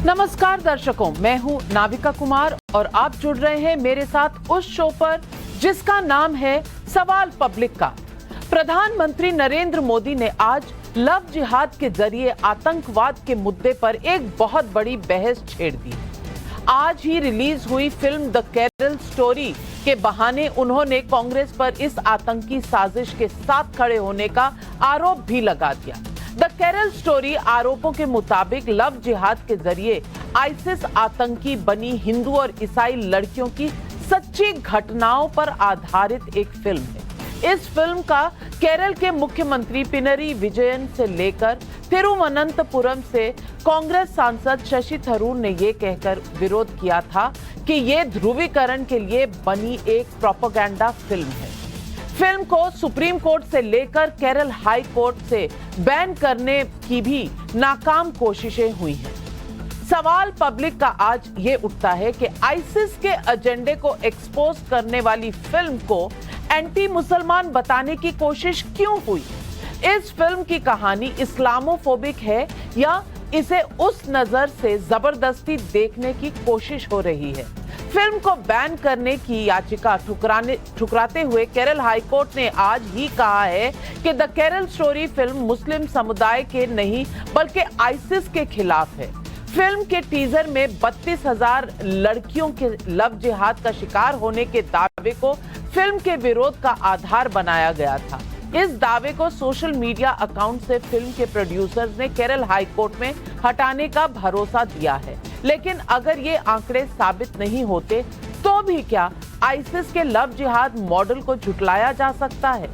नमस्कार दर्शकों, मैं हूं नाविका कुमार और आप जुड़ रहे हैं मेरे साथ उस शो पर जिसका नाम है सवाल पब्लिक का। प्रधानमंत्री नरेंद्र मोदी ने आज लव जिहाद के जरिए आतंकवाद के मुद्दे पर एक बहुत बड़ी बहस छेड़ दी। आज ही रिलीज हुई फिल्म द केरल स्टोरी के बहाने उन्होंने कांग्रेस पर इस आतंकी साजिश के साथ खड़े होने का आरोप भी लगा दिया। द केरल स्टोरी आरोपों के मुताबिक लव जिहाद के जरिए आईसिस आतंकी बनी हिंदू और ईसाई लड़कियों की सच्ची घटनाओं पर आधारित एक फिल्म है। इस फिल्म का केरल के मुख्यमंत्री पिनरी विजयन से लेकर तिरुवनंतपुरम से कांग्रेस सांसद शशि थरूर ने ये कहकर विरोध किया था कि ये ध्रुवीकरण के लिए बनी एक प्रोपेगेंडा फिल्म है। फिल्म को सुप्रीम कोर्ट से लेकर केरल हाई कोर्ट से बैन करने की भी नाकाम कोशिशें हुई हैं। सवाल पब्लिक का आज ये उठता है कि आईसिस के एजेंडे को एक्सपोज करने वाली फिल्म को एंटी मुसलमान बताने की कोशिश क्यों हुई? इस फिल्म की कहानी इस्लामोफोबिक है या इसे उस नजर से जबरदस्ती देखने की कोशिश हो रही है? फिल्म को बैन करने की याचिका ठुकराते हुए केरल हाई कोर्ट ने आज ही कहा है कि द केरल स्टोरी फिल्म मुस्लिम समुदाय के नहीं बल्कि आईसिस के खिलाफ है। फिल्म के टीजर में 32,000 लड़कियों के लव जिहाद का शिकार होने के दावे को फिल्म के विरोध का आधार बनाया गया था। इस दावे को सोशल मीडिया अकाउंट से फिल्म के प्रोड्यूसर्स ने केरल हाई कोर्ट में हटाने का भरोसा दिया है। लेकिन अगर ये आंकड़े साबित नहीं होते तो भी क्या आईसिस के लव जिहाद मॉडल को झुटलाया जा सकता है?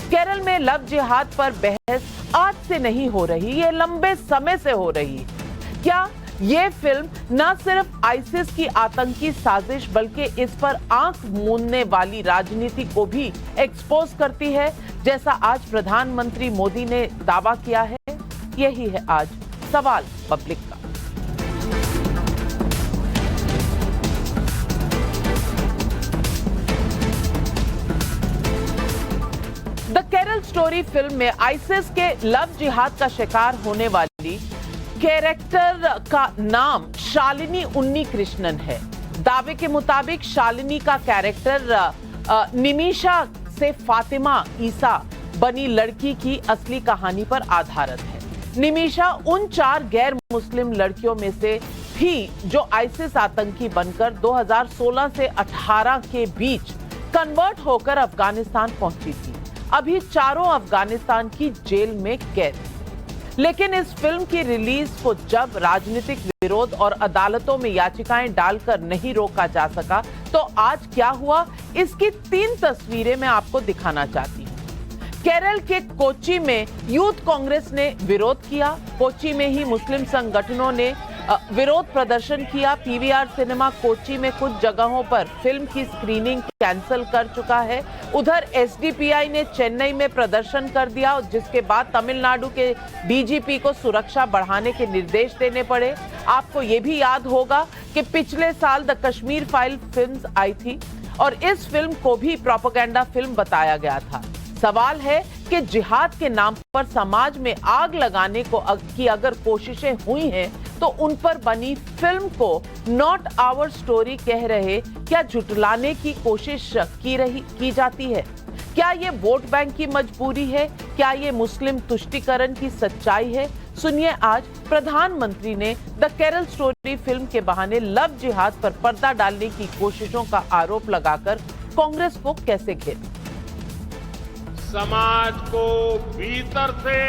केरल में लव जिहाद पर बहस आज से नहीं हो रही, ये लंबे समय से हो रही है। क्या ये फिल्म न सिर्फ आईसिस की आतंकी साजिश बल्कि इस पर आंख मूंदने वाली राजनीति को भी एक्सपोज करती है, जैसा आज प्रधानमंत्री मोदी ने दावा किया है? यही है आज सवाल पब्लिक का। द केरल स्टोरी फिल्म में आईसिस के लव जिहाद का शिकार होने वाली कैरेक्टर का नाम शालिनी उन्नी कृष्णन है। दावे के मुताबिक शालिनी का कैरेक्टर निमिषा से फातिमा ईसा बनी लड़की की असली कहानी पर आधारित है। निमिषा उन 4 गैर मुस्लिम लड़कियों में से थी जो आईसिस आतंकी बनकर 2016 से 18 के बीच कन्वर्ट होकर अफगानिस्तान पहुंची थी। अभी चारों अफगानिस्तान की जेल में कैद। लेकिन इस फिल्म की रिलीज को जब राजनीतिक विरोध और अदालतों में याचिकाएं डालकर नहीं रोका जा सका तो आज क्या हुआ, इसकी 3 तस्वीरें मैं आपको दिखाना चाहती हूं। केरल के कोच्चि में यूथ कांग्रेस ने विरोध किया। कोच्चि में ही मुस्लिम संगठनों ने विरोध प्रदर्शन किया। पीवीआर सिनेमा कोच्चि में कुछ जगहों पर फिल्म की स्क्रीनिंग कैंसिल कर चुका है। उधर एसडीपीआई ने चेन्नई में प्रदर्शन कर दिया, जिसके बाद तमिलनाडु के डीजीपी को सुरक्षा बढ़ाने के निर्देश देने पड़े। आपको ये भी याद होगा कि पिछले साल द कश्मीर फाइल फिल्म आई थी और इस फिल्म को भी प्रोपेगेंडा फिल्म बताया गया था। सवाल है कि जिहाद के नाम पर समाज में आग लगाने की अगर कोशिशें हुई हैं तो उन पर बनी फिल्म को नॉट आवर स्टोरी कह रहे क्या झुटलाने की कोशिश की जाती है? क्या ये वोट बैंक की मजबूरी है? क्या ये मुस्लिम तुष्टीकरण की सच्चाई है? सुनिए आज प्रधानमंत्री ने द केरल स्टोरी फिल्म के बहाने लव जिहाद पर पर्दा डालने की कोशिशों का आरोप लगाकर कांग्रेस को कैसे घेरा। समाज को भीतर से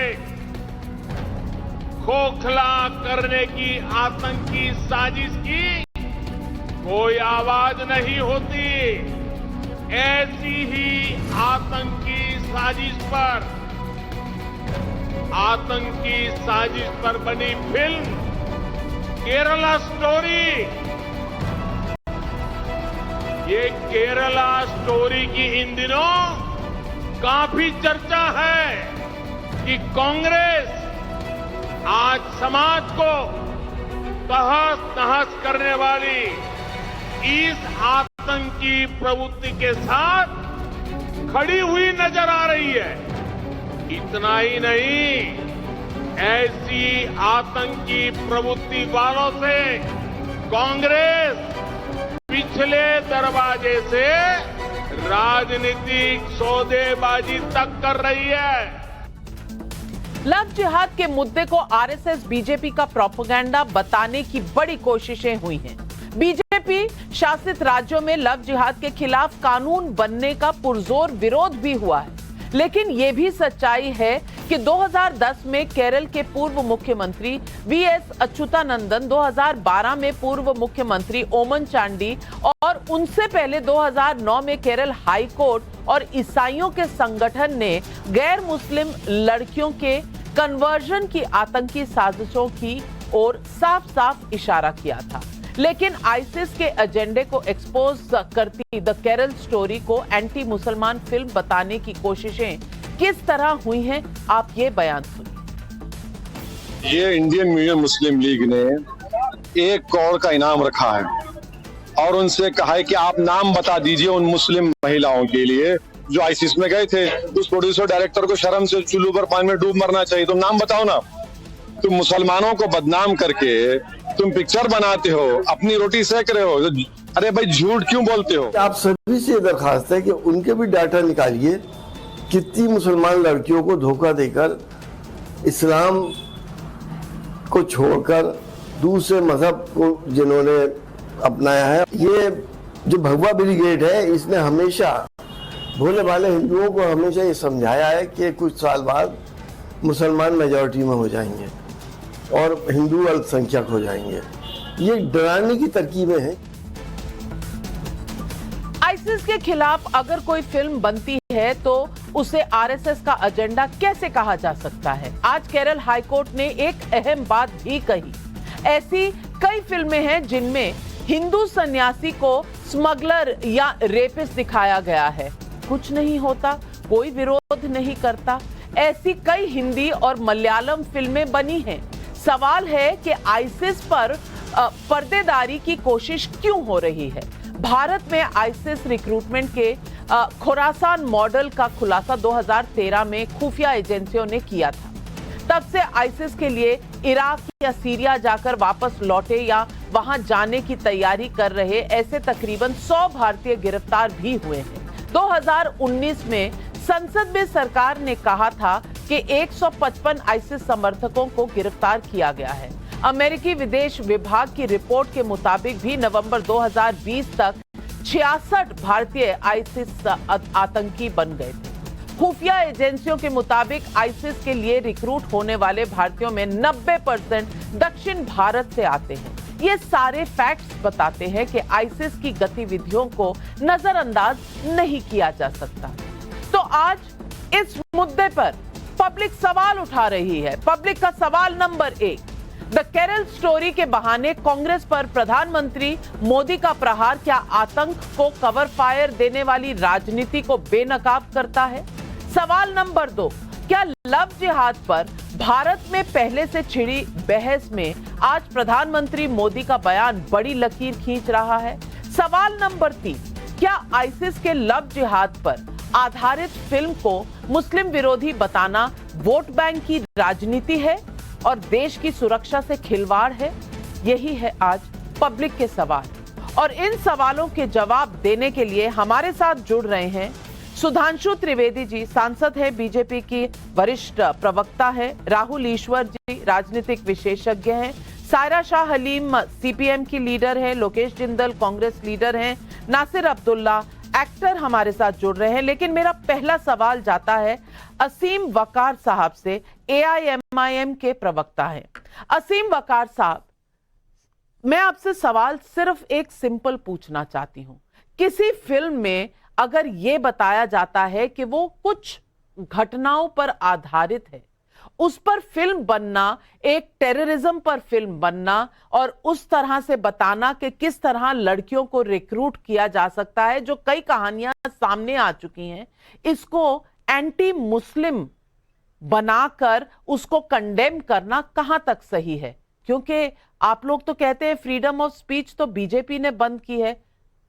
खोखला करने की आतंकी साजिश की कोई आवाज नहीं होती। ऐसी ही आतंकी साजिश पर बनी फिल्म केरला स्टोरी। ये केरला स्टोरी की इन दिनों काफी चर्चा है कि कांग्रेस आज समाज को तहस नहस करने वाली इस आतंकी प्रवृत्ति के साथ खड़ी हुई नजर आ रही है। इतना ही नहीं, ऐसी आतंकी प्रवृत्ति वालों से कांग्रेस पिछले दरवाजे से राजनीतिक सौदेबाजी तक कर रही है। लव जिहाद के मुद्दे को आरएसएस बीजेपी का प्रोपेगेंडा बताने की बड़ी कोशिशें हुई हैं। बीजेपी शासित राज्यों में लव जिहाद के खिलाफ कानून बनने का पुरजोर विरोध भी हुआ है, लेकिन यह भी सच्चाई है कि 2010 में केरल के पूर्व मुख्यमंत्री वीएस अच्युतानंदन, 2012 में पूर्व मुख्यमंत्री ओमन चांडी और उनसे पहले 2009 में केरल हाई कोर्ट और ईसाइयों के संगठन ने गैर मुस्लिम लड़कियों के कन्वर्जन की आतंकी साजिशों की ओर साफ साफ इशारा किया था। लेकिन आईसिस के एजेंडे को एक्सपोज करती द केरल स्टोरी को एंटी मुसलमान फिल्म बताने की कोशिशें किस तरह हुई हैं, आप ये बयान सुनिए। ये इंडियन यूनियन मुस्लिम लीग ने 1 करोड़ का इनाम रखा है और उनसे कहा है कि आप नाम बता दीजिए उन मुस्लिम महिलाओं के लिए जो आईसिस में गए थे। उस प्रोड्यूसर डायरेक्टर को शर्म से चुल्लू पर पानी में डूब मरना चाहिए। तुम नाम बताओ ना। तुम मुसलमानों को बदनाम करके तुम पिक्चर बनाते हो, अपनी रोटी सेक रहे हो। अरे भाई झूठ क्यों बोलते हो? आप सभी से दरखास्त है कि उनके भी डाटा निकालिए, कितनी मुसलमान लड़कियों को धोखा देकर इस्लाम को छोड़कर दूसरे मजहब को जिन्होंने अपनाया है। ये जो भगवा ब्रिगेड है, इसने हमेशा भोले भाले हिंदुओं को हमेशा ये समझाया है कि कुछ साल बाद मुसलमान मेजॉरिटी में हो जाएंगे और हिंदू अल्पसंख्यक हो जाएंगे। ये डराने की तरकीबें हैं। आईसिस के खिलाफ अगर कोई फिल्म बनती है तो उसे आरएसएस का एजेंडा कैसे कहा जा सकता है? आज केरल हाईकोर्ट ने एक अहम बात भी कही। ऐसी कई फिल्में हैं जिनमें हिंदू सन्यासी को स्मगलर या रेपिस्ट दिखाया गया है, कुछ नहीं होता, कोई विरोध नहीं करता। ऐसी कई हिंदी और मलयालम फिल्में बनी हैं। सवाल है कि आईसिस पर पर्देदारी की कोशिश क्यों हो रही है? भारत में आईसिस रिक्रूटमेंट के खुरासान मॉडल का खुलासा 2013 में खुफिया एजेंसियों ने किया था। तब से आईसिस के लिए इराक या सीरिया जाकर वापस लौटे या वहां जाने की तैयारी कर रहे ऐसे तकरीबन 100 भारतीय गिरफ्तार भी हुए हैं। 2019 में संसद में सरकार ने कहा था कि 155 आईसिस समर्थकों को गिरफ्तार किया गया है। अमेरिकी विदेश विभाग की रिपोर्ट के मुताबिक भी नवंबर 2020 तक 66 भारतीय आईसिस आतंकी बन गए थे। खुफिया एजेंसियों के मुताबिक आईसिस के लिए रिक्रूट होने वाले भारतीयों में 90% दक्षिण भारत से आते हैं। ये सारे फैक्ट्स बताते हैं कि आईसिस की गतिविधियों को नजरअंदाज नहीं किया जा सकता। तो आज इस मुद्दे पर पब्लिक सवाल उठा रही है। पब्लिक का सवाल नंबर 1, द केरल स्टोरी के बहाने कांग्रेस पर प्रधानमंत्री मोदी का प्रहार क्या आतंक को कवर फायर देने वाली राजनीति को बेनकाब करता है? सवाल नंबर 2, क्या लव जिहाद पर भारत में पहले से छिड़ी बहस में आज प्रधानमंत्री मोदी का बयान बड़ी लकीर खींच रहा है? सवाल नंबर 3, क्या आईसिस के लव जिहाद पर आधारित फिल्म को मुस्लिम विरोधी बताना वोट बैंक की राजनीति है और देश की सुरक्षा से खिलवाड़ है? यही है आज पब्लिक के सवाल और इन सवालों के जवाब देने के लिए हमारे साथ जुड़ रहे हैं सुधांशु त्रिवेदी जी, सांसद है, बीजेपी की वरिष्ठ प्रवक्ता है, राहुल ईश्वर जी राजनीतिक विशेषज्ञ हैं, सायरा शाह हलीम सीपीएम की लीडर है, लोकेश जिंदल कांग्रेस लीडर हैं, नासिर अब्दुल्ला एक्टर हमारे साथ जुड़ रहे हैं। लेकिन मेरा पहला सवाल जाता है असीम वकार साहब से, एआईएमआईएम के प्रवक्ता हैं। असीम वकार साहब, मैं आपसे सवाल सिर्फ एक सिंपल पूछना चाहती हूं। किसी फिल्म में अगर यह बताया जाता है कि वो कुछ घटनाओं पर आधारित है, उस पर फिल्म बनना, एक टेररिज्म पर फिल्म बनना और उस तरह से बताना कि किस तरह लड़कियों को रिक्रूट किया जा सकता है, जो कई कहानियां सामने आ चुकी हैं, इसको एंटी मुस्लिम बनाकर उसको कंडेम करना कहां तक सही है? क्योंकि आप लोग तो कहते हैं फ्रीडम ऑफ स्पीच तो बीजेपी ने बंद की है,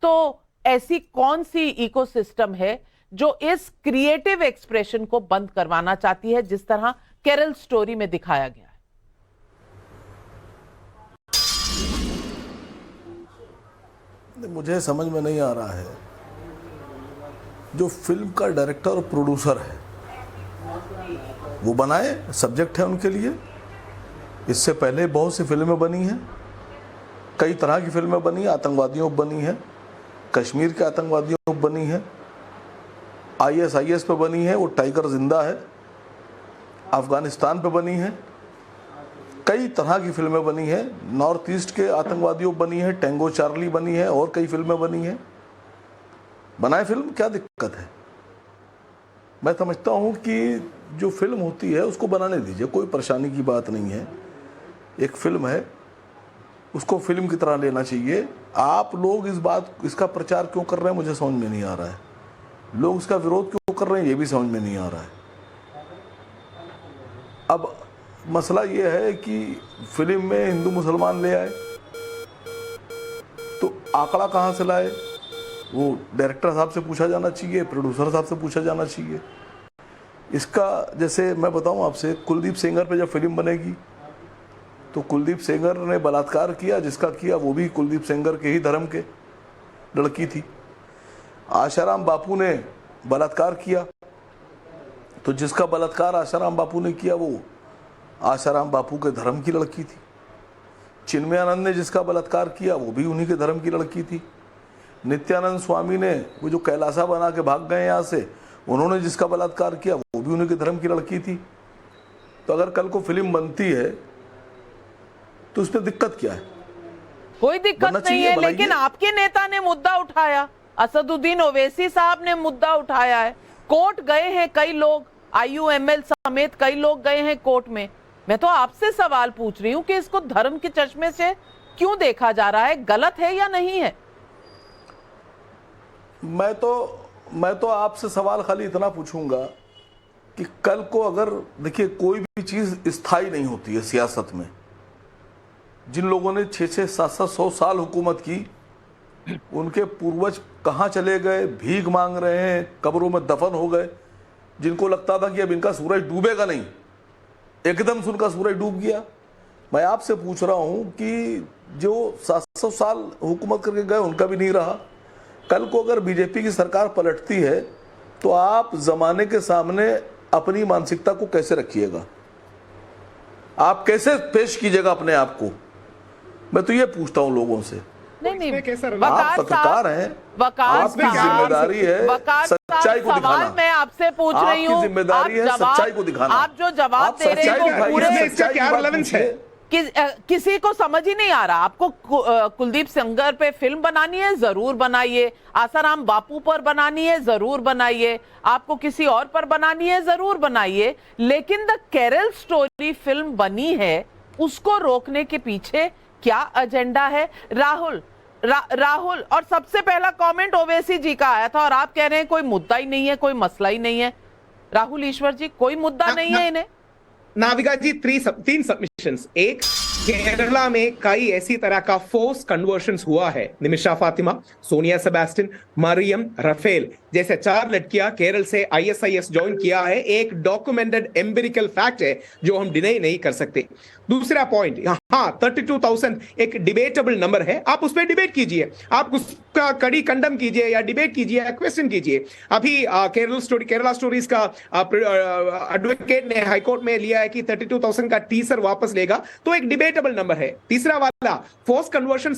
तो ऐसी कौन सी इकोसिस्टम है जो इस क्रिएटिव एक्सप्रेशन को बंद करवाना चाहती है, जिस तरह केरल स्टोरी में दिखाया गया है। मुझे समझ में नहीं आ रहा है, जो फिल्म का डायरेक्टर और प्रोड्यूसर है वो बनाए, सब्जेक्ट है उनके लिए। इससे पहले बहुत सी फिल्में बनी हैं, कई तरह की फिल्में बनी हैं, आतंकवादियों पर बनी हैं, कश्मीर के आतंकवादियों पर बनी है, ISIS पे बनी है, वो टाइगर जिंदा है, अफगानिस्तान पे बनी है, कई तरह की फिल्में बनी हैं, नॉर्थ ईस्ट के आतंकवादियों पर बनी है, टेंगो चार्ली बनी है, और कई फिल्में बनी हैं। बनाए फिल्म, क्या दिक्कत है? मैं समझता हूँ कि जो फिल्म होती है उसको बनाने दीजिए, कोई परेशानी की बात नहीं है। एक फिल्म है, उसको फिल्म की तरह लेना चाहिए। आप लोग इसका प्रचार क्यों कर रहे हैं मुझे समझ में नहीं आ रहा है। लोग इसका विरोध क्यों कर रहे हैं ये भी समझ में नहीं आ रहा है। अब मसला ये है कि फिल्म में हिंदू मुसलमान ले आए तो आंकड़ा कहाँ से लाए, वो डायरेक्टर साहब से पूछा जाना चाहिए, प्रोड्यूसर साहब से पूछा जाना चाहिए। इसका जैसे मैं बताऊं आपसे, कुलदीप सेंगर पे जब फिल्म बनेगी तो कुलदीप सेंगर ने बलात्कार किया, जिसका किया वो भी कुलदीप सेंगर के ही धर्म के लड़की थी। आशाराम बापू ने बलात्कार किया तो जिसका बलात्कार आशाराम बापू ने किया वो आशाराम बापू के धर्म की लड़की थी। चिन्मयानंद ने जिसका बलात्कार किया वो भी उन्हीं के धर्म की लड़की थी। नित्यानंद स्वामी ने वो जो कैलासा बना के भाग गए यहाँ से, उन्होंने जिसका बलात्कार किया वो भी उन्हीं के धर्म की लड़की थी। तो अगर कल को फिल्म बनती है तो उसमें दिक्कत क्या है? कोई दिक्कत नहीं है, लेकिन आपके नेता ने मुद्दा उठाया, असदुद्दीन ओवैसी साहब ने मुद्दा उठाया है, कोर्ट गए हैं कई लोग, IUML समेत कई लोग गए हैं कोर्ट में। मैं तो आपसे सवाल पूछ रही हूं कि इसको धर्म के चश्मे से क्यों देखा जा रहा है, गलत है या नहीं है? मैं तो आपसे सवाल खाली इतना पूछूंगा कि कल को अगर, देखिए, कोई भी चीज स्थायी नहीं होती है सियासत में। जिन लोगों ने 600, 700, 100 साल हुकूमत की, उनके पूर्वज कहाँ चले गए, भीख मांग रहे हैं, कब्रों में दफन हो गए। जिनको लगता था कि अब इनका सूरज डूबेगा नहीं, एकदम से उनका सूरज डूब गया। मैं आपसे पूछ रहा हूं कि जो 700 साल हुकूमत करके गए उनका भी नहीं रहा। कल को अगर बीजेपी की सरकार पलटती है तो आप जमाने के सामने अपनी मानसिकता को कैसे रखिएगा? आप कैसे पेश कीजिएगा अपने आप को? मैं तो ये पूछता हूं लोगों से। नहीं, आप पत्रकार हैं, आपकी जिम्मेदारी है सच्चाई को दिखाना। मैं आपसे पूछ रही हूँ, आपकी जिम्मेदारी है सच्चाई को दिखाना। आप जो जवाब दे रहे हैं वो पूरे क्या रेलेवेंस है? किसी को समझ ही नहीं आ रहा। आपको कुलदीप सेंगर पे फिल्म बनानी है, जरूर बनाइए। आसाराम बापू पर बनानी है, जरूर बनाइए। आपको किसी और पर बनानी है, जरूर बनाइए। लेकिन द केरल स्टोरी फिल्म बनी है, उसको रोकने के पीछे क्या एजेंडा है? राहुल, और सबसे पहला कमेंट ओवैसी जी का आया था और आप कह रहे हैं कोई मुद्दा ही नहीं है, कोई मसला ही नहीं है। राहुल ईश्वर जी, कोई मुद्दा नहीं है इन्हें? नाविका जी, 3 सबमिशंस। एक, केरला में कई ऐसी तरह का फोर्स कन्वर्शंस हुआ है। निमिषा फातिमा, सोनिया सेबेस्टियन, मरियम, रफेल जैसे 4 लड़कियां केरल से ISIS ज्वाइन किया है। एक डॉक्यूमेंटेड एम्पिरिकल फैक्ट है जो हम डिनाई नहीं कर सकते। दूसरा पॉइंट, हाँ 32,000 एक डिबेटेबल नंबर है, आप उस पर डिबेट कीजिए, आप उसका कड़ी कंडम कीजिए या डिबेट कीजिए या क्वेश्चन कीजिए। अभी केरला स्टोरीज का एडवोकेट ने हाईकोर्ट में लिया है कि 32,000 का टीजर वापस लेगा, तो एक डिबेटेबल नंबर है। तीसरा वाला, फोर्स कन्वर्शन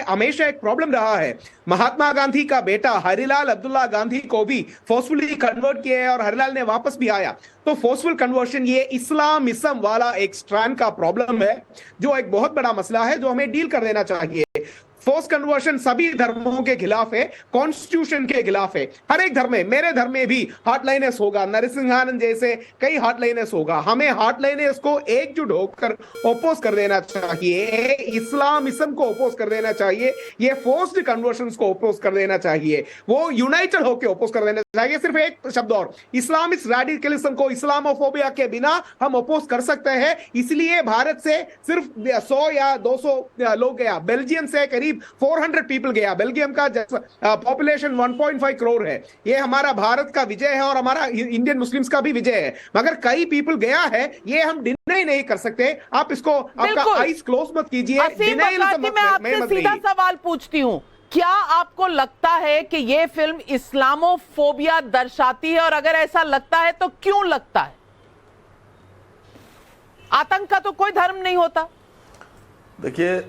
हमेशा एक प्रॉब्लम रहा है। महात्मा गांधी का बेटा हरिलाल अब्दुल्ला गांधी को भी फोर्सफुली कन्वर्ट किया है और हरिलाल ने वापस भी आया। तो फोर्सफुल कन्वर्शन ये इस्लामिज्म वाला एक स्ट्रैंड का प्रॉब्लम है, जो एक बहुत बड़ा मसला है जो हमें डील कर देना चाहिए। फोर्स कन्वर्शन सभी धर्मों के खिलाफ है, कॉन्स्टिट्यूशन के खिलाफ है। हर एक धर्म में, मेरे धर्म में भी हार्टलाइनेस होगा, नरसिंहानंद जैसे कई हार्टलाइनेस होगा। हमें हार्टलाइनेस को एकजुट होकर ओपोज कर देना चाहिए, इस्लामिज्म को ओपोज कर देना चाहिए, ये फोर्स्ड कन्वर्शंस को ओपोज कर देना चाहिए, वो यूनाइटेड होकर ओपोज कर देना चाहिए। सिर्फ एक शब्द और, इस्लामिक रेडिकलिज्म को इस्लामोफोबिया के बिना हम ओपोज कर सकते हैं। इसलिए भारत से सिर्फ 100 या 200 लोग गया, बेल्जियम से करीब करीब 400 पीपल गया। बेल्जियम का पॉपुलेशन 1.5 करोड़ है। ये हमारा भारत का विजय है और हमारा इंडियन मुस्लिम्स का भी विजय है, मगर कई पीपल गया है, ये हम डिनाई नहीं कर सकते। आप इसको आपका आईज क्लोज मत कीजिए। मैं आपसे सीधा सवाल पूछती हूं, क्या आपको लगता है कि यह फिल्म इस्लामोफोबिया दर्शाती है, और अगर ऐसा लगता है तो क्यों लगता है? आतंक का तो कोई धर्म नहीं होता। देखिए,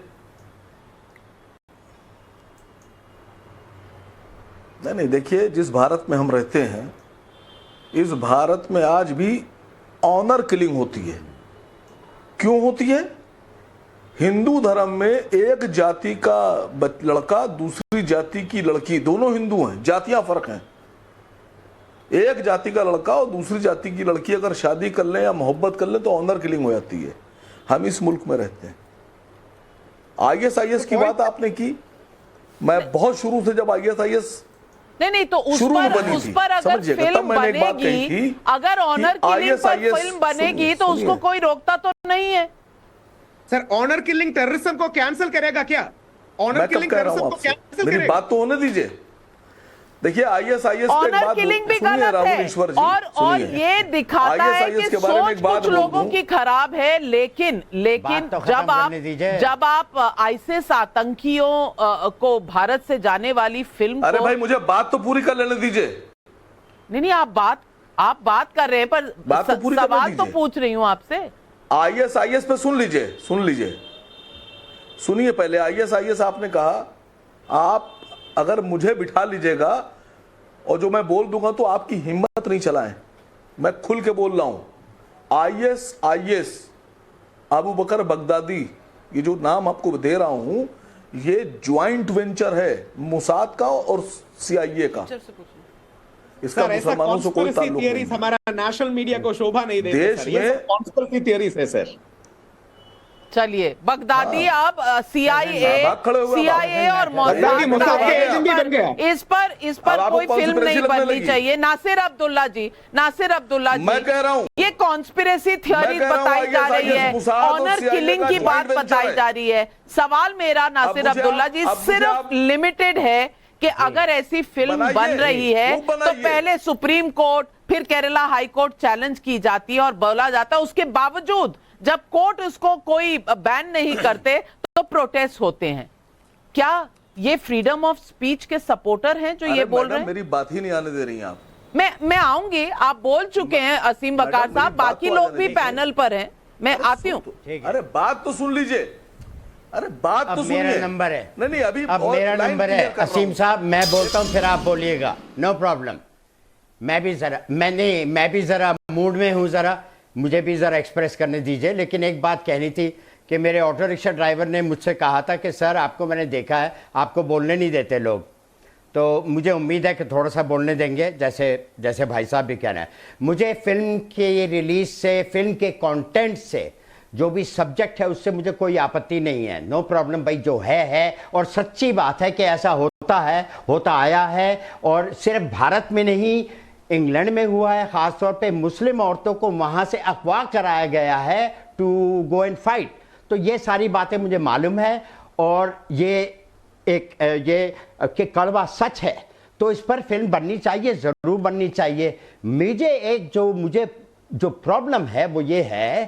नहीं देखिए, जिस भारत में हम रहते हैं, इस भारत में आज भी ऑनर किलिंग होती है। क्यों होती है? हिंदू धर्म में एक जाति का लड़का दूसरी जाति की लड़की, दोनों हिंदू हैं, जातियां फर्क हैं। एक जाति का लड़का और दूसरी जाति की लड़की अगर शादी कर ले या मोहब्बत कर ले तो ऑनर किलिंग हो जाती है। हम इस मुल्क में रहते हैं। ISIS की बात आपने की, मैं बहुत शुरू से जब ISIS नहीं तो उस पर अगर फिल्म बनेगी, अगर ऑनर किलिंग पर फिल्म बनेगी तो उसको कोई रोकता तो नहीं है। सर, ऑनर किलिंग टेररिज्म को कैंसिल करेगा क्या? ऑनर किलिंग टेररिज्म को कैंसिल करेगा? मेरी बात तो होने दीजिए। देखिए, ISIS ऑनर किलिंग भी गलत है, और ये दिखाता है कि सोच कुछ लोगों की खराब है। लेकिन जब आप आईसिस आतंकियों को भारत से जाने वाली फिल्म, अरे भाई मुझे बात तो पूरी कर लेने दीजिए। नहीं, आप बात कर रहे हैं, पर सवाल तो पूछ रही हूं आपसे। ISIS पे सुन लीजिए, सुनिए पहले। ISIS आपने कहा, आप अगर मुझे बिठा लीजिएगा और जो मैं बोल दूंगा तो आपकी हिम्मत नहीं चलाएं। मैं खुल के बोल रहा हूं। ISIS, अबू बकर बगदादी, ये जो नाम आपको दे रहा हूं, ये ज्वाइंट वेंचर है मोसाद का और CIA का। इसका मुसलमानों से कोई ताल्लुक नहीं। हमारा नेशनल मीडिया को शोभा नहीं देते। देश में कॉन्स्पिरेसी थियरीज है सर। चलिए, बगदादी अब CIA और मोसाद, इस पर कोई फिल्म नहीं बननी चाहिए। नासिर अब्दुल्ला जी, मैं कह रहा हूं, ये कॉन्स्पिरेसी थ्योरी बताई जा रही है, ऑनर किलिंग की बात बताई जा रही है। सवाल मेरा नासिर अब्दुल्ला जी सिर्फ लिमिटेड है कि अगर ऐसी फिल्म बन रही है तो पहले सुप्रीम कोर्ट, फिर केरला हाई कोर्ट चैलेंज की जाती है और बोला जाता है, उसके बावजूद जब कोर्ट उसको कोई बैन नहीं करते तो प्रोटेस्ट होते हैं। क्या ये फ्रीडम ऑफ स्पीच के सपोर्टर हैं जो ये बोल रहे हैं? मेरी बात ही नहीं आने दे रही हैं आप। मैं आऊंगी, आप बोल चुके हैं असीम बकार साहब, बाकी लोग भी पैनल पर हैं, मैं आती हूँ। अरे बात तो सुन लीजिए, अरे बात तो सुनिए। मेरा नंबर है, नहीं अभी अब मेरा नंबर है असीम साहब, मैं बोलता हूँ फिर आप बोलिएगा, नो प्रॉब्लम। मैं भी जरा मूड में हूँ, जरा मुझे भी ज़रा एक्सप्रेस करने दीजिए। लेकिन एक बात कहनी थी कि मेरे ऑटो रिक्शा ड्राइवर ने मुझसे कहा था कि सर आपको मैंने देखा है, आपको बोलने नहीं देते लोग, तो मुझे उम्मीद है कि थोड़ा सा बोलने देंगे, जैसे भाई साहब भी कह रहे हैं। मुझे फिल्म के रिलीज से, फिल्म के कंटेंट से, जो भी सब्जेक्ट है उससे मुझे कोई आपत्ति नहीं है, नो प्रॉब्लम भाई। जो है और सच्ची बात है कि ऐसा होता आया है, और सिर्फ भारत में नहीं, इंग्लैंड में हुआ है। खासतौर पे मुस्लिम औरतों को वहां से अगवा कराया गया है टू गो एंड फाइट। तो ये सारी बातें मुझे मालूम है, और ये कड़वा सच है। तो इस पर फिल्म बननी चाहिए, जरूर बननी चाहिए। मुझे जो प्रॉब्लम है वो ये है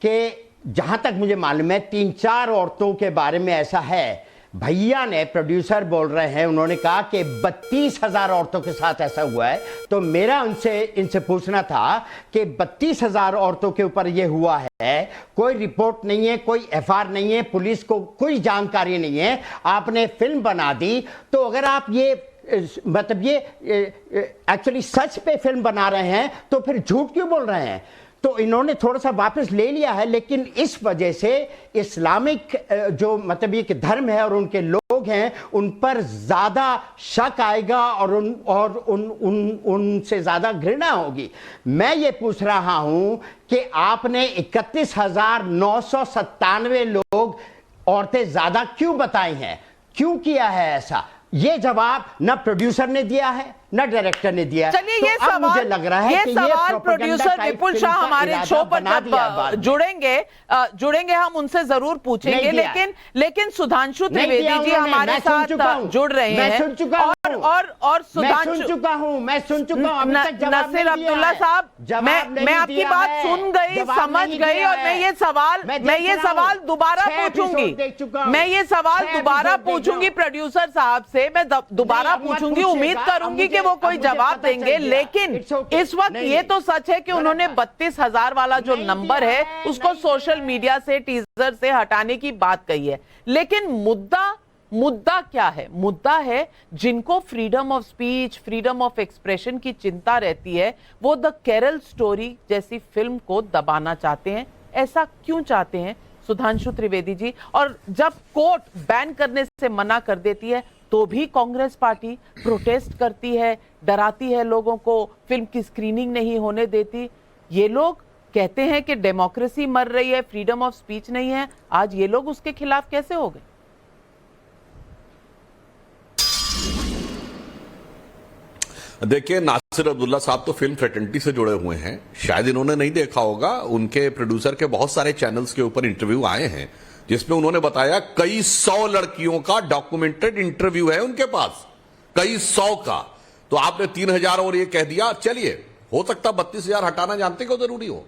कि जहां तक मुझे मालूम है 3-4 औरतों के बारे में ऐसा है, भैया ने, प्रोड्यूसर बोल रहे हैं, उन्होंने कहा कि 32,000 औरतों के साथ ऐसा हुआ है। तो मेरा इनसे पूछना था कि 32,000 औरतों के ऊपर ये हुआ है, कोई रिपोर्ट नहीं है, कोई FIR नहीं है, पुलिस को कोई जानकारी नहीं है, आपने फिल्म बना दी। तो अगर आप ये एक्चुअली सच पे फिल्म बना रहे हैं तो फिर झूठ क्यों बोल रहे हैं? तो इन्होंने थोड़ा सा वापस ले लिया है, लेकिन इस वजह से इस्लामिक जो मतलब ये धर्म है और उनके लोग हैं, उन पर ज्यादा शक आएगा और उनसे ज्यादा घृणा होगी। मैं ये पूछ रहा हूं कि आपने 31,997 लोग, औरतें ज्यादा क्यों बताई हैं? क्यों किया है ऐसा? ये जवाब न प्रोड्यूसर ने दिया है, न डायरेक्टर ने दिया। चलिए तो ये अब मुझे सवाल, लग रहा है ये कि सवाल ये प्रोड्यूसर विपुल शाह हमारे शो पर जब जुड़ेंगे हम उनसे जरूर पूछेंगे, लेकिन सुधांशु त्रिवेदी जी हमारे साथ जुड़ रहे हैं और सुधांशु, मैं सुन चुका हूं नसीर अब्दुल्ला साहब, मैं आपकी बात सुन गई, समझ गई, और मैं ये सवाल दोबारा पूछूंगी प्रोड्यूसर साहब से, मैं दोबारा पूछूंगी, उम्मीद करूंगी कि वो कोई जवाब देंगे। लेकिन इस वक्त ये तो सच है कि उन्होंने 32,000 वाला जो नंबर है उसको सोशल मीडिया से, टीजर से हटाने की बात कही है। लेकिन मुद्दा क्या है? मुद्दा है जिनको freedom of speech, freedom of expression की चिंता रहती है, वो द केरल स्टोरी जैसी फिल्म को दबाना चाहते हैं। ऐसा क्यों चाहते हैं सुधांशु त्रिवेदी जी? और जब कोर्ट बैन करने से मना कर देती है तो भी कांग्रेस पार्टी प्रोटेस्ट करती है, डराती है लोगों को, फिल्म की स्क्रीनिंग नहीं होने देती। ये लोग कहते हैं कि डेमोक्रेसी मर रही है, फ्रीडम ऑफ स्पीच नहीं है। आज ये लोग उसके खिलाफ कैसे हो गए? देखिए, नासिर अब्दुल्ला साहब तो फिल्म फ्रेटर्निटी से जुड़े हुए हैं, शायद इन्होंने नहीं देखा होगा, उनके प्रोड्यूसर के बहुत सारे चैनल्स के ऊपर इंटरव्यू आए हैं जिसमें उन्होंने बताया कई 100 लड़कियों का डॉक्यूमेंटेड इंटरव्यू है उनके पास, कई 100 का। तो आपने 3,000 और ये कह दिया, चलिए हो सकता 32,000 हटाना जानते क्यों जरूरी हो।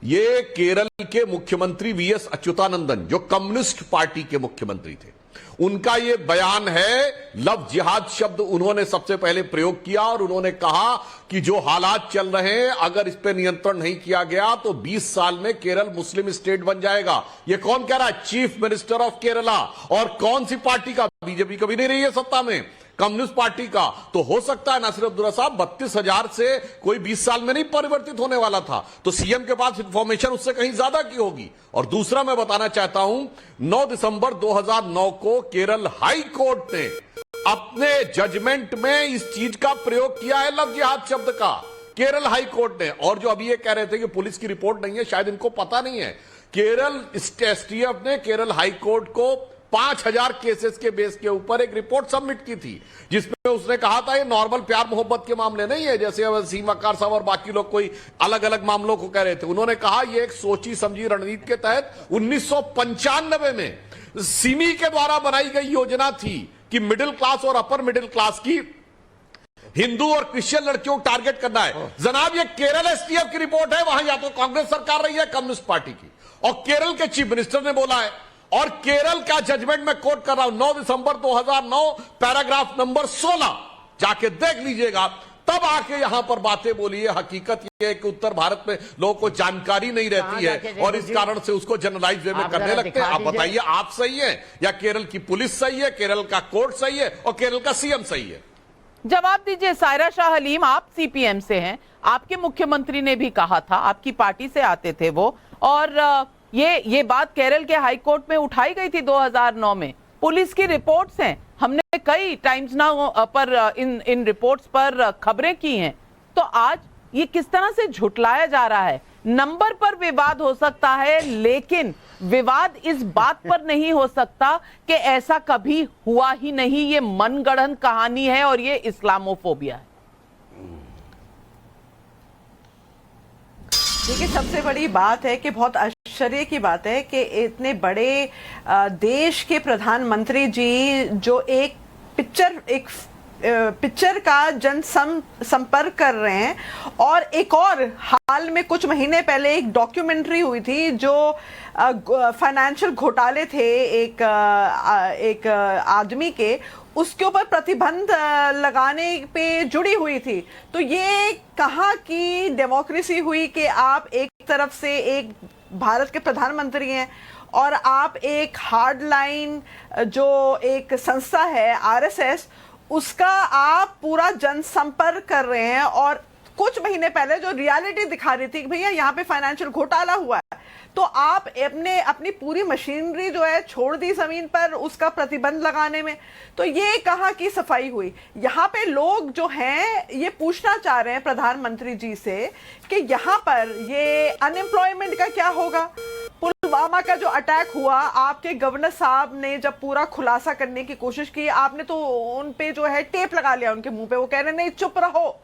ये केरल के मुख्यमंत्री वीएस अच्युतानंदन, जो कम्युनिस्ट पार्टी के मुख्यमंत्री थे, उनका यह बयान है। लव जिहाद शब्द उन्होंने सबसे पहले प्रयोग किया और उन्होंने कहा कि जो हालात चल रहे हैं, अगर इस पर नियंत्रण नहीं किया गया तो 20 साल में केरल मुस्लिम स्टेट बन जाएगा। यह कौन कह रहा है? Chief minister of Kerala. और कौन सी पार्टी का? बीजेपी कभी नहीं रही है सत्ता में, कम्युनिस्ट पार्टी का। तो हो सकता है नासिर अब्दुल्ला साहब 32,000 से कोई 20 साल में नहीं परिवर्तित होने वाला था, तो सीएम के पास इंफॉर्मेशन उससे कहीं ज्यादा की होगी। और दूसरा मैं बताना चाहता हूं, 9 दिसंबर 2009 को केरल हाई कोर्ट ने अपने जजमेंट में इस चीज का प्रयोग किया है, लव जिहाद शब्द का, केरल हाई कोर्ट ने। और जो अभी ये कह रहे थे कि पुलिस की रिपोर्ट नहीं है, शायद इनको पता नहीं है, केरल एसटीएफ ने केरल हाई कोर्ट को 5,000 केसेस के बेस के ऊपर एक रिपोर्ट सबमिट की थी, जिसमें उसने कहा था ये नॉर्मल प्यार मोहब्बत के मामले नहीं है, जैसे वसीम अख्तर साहब और बाकी लोग कोई अलग अलग मामलों को कह रहे थे। उन्होंने कहा ये एक सोची समझी रणनीति के तहत 1995 में सिमी के द्वारा बनाई गई योजना थी कि मिडिल क्लास और अपर मिडिल क्लास की हिंदू और क्रिश्चियन लड़कियों को टारगेट करना है। जनाब, ये केरल एसटीएफ की रिपोर्ट है, वहां या तो कांग्रेस सरकार रही है कम्युनिस्ट पार्टी की, और केरल के चीफ मिनिस्टर ने बोला है। और केरल का जजमेंट मैं कोट कर रहा हूं, 9 दिसंबर 2009 पैराग्राफ नंबर 16, जाके देख लीजिएगा। तब आके यहां पर बातें बोली है। हकीकत यह है कि उत्तर भारत में लोगों को जानकारी नहीं रहती है और इस कारण से उसको जनरलाइज वे में करने लगते हैं। आप बताइए, आप सही है या केरल की पुलिस सही है, केरल का कोर्ट सही है और केरल का सीएम सही है? जवाब दीजिए। सायरा शाह हलीम, आप सीपीएम से हैं, आपके मुख्यमंत्री ने भी कहा था, आपकी पार्टी से आते थे वो, और ये बात केरल के हाई कोर्ट में उठाई गई थी 2009 में। पुलिस की रिपोर्ट्स हैं, हमने कई टाइम्स नाउ पर इन रिपोर्ट्स पर खबरें की हैं। तो आज ये किस तरह से झुटलाया जा रहा है? नंबर पर विवाद हो सकता है, लेकिन विवाद इस बात पर नहीं हो सकता कि ऐसा कभी हुआ ही नहीं, ये मनगढ़ंत कहानी है और ये इस्लामोफोबिया है। देखिए, सबसे बड़ी बात है कि बहुत आश्चर्य की बात है कि इतने बड़े देश के प्रधानमंत्री जी जो एक पिक्चर का जन संपर्क कर रहे हैं, और एक और हाल में कुछ महीने पहले एक डॉक्यूमेंट्री हुई थी जो फाइनेंशियल घोटाले थे एक आदमी के, उसके ऊपर प्रतिबंध लगाने पे जुड़ी हुई थी। तो ये कहाँ की डेमोक्रेसी हुई कि आप एक तरफ से एक भारत के प्रधानमंत्री हैं और आप एक हार्ड लाइन जो एक संस्था है आरएसएस, उसका आप पूरा जनसंपर्क कर रहे हैं। और कुछ महीने पहले जो रियलिटी दिखा रही थी कि भैया यहाँ पे फाइनेंशियल घोटाला हुआ है, तो आप अपनी पूरी मशीनरी जो है छोड़ दी जमीन पर उसका प्रतिबंध लगाने में। तो ये कहाँ की सफाई हुई? यहाँ पे लोग जो हैं ये पूछना चाह रहे हैं प्रधानमंत्री जी से कि यहाँ पर ये अनएम्प्लॉयमेंट का क्या होगा, पुलवामा का जो अटैक हुआ, आपके गवर्नर साहब ने जब पूरा खुलासा करने की कोशिश की, आपने तो उन पे जो है टेप लगा लिया उनके मुंह पे, वो कह रहे नहीं चुप रहो।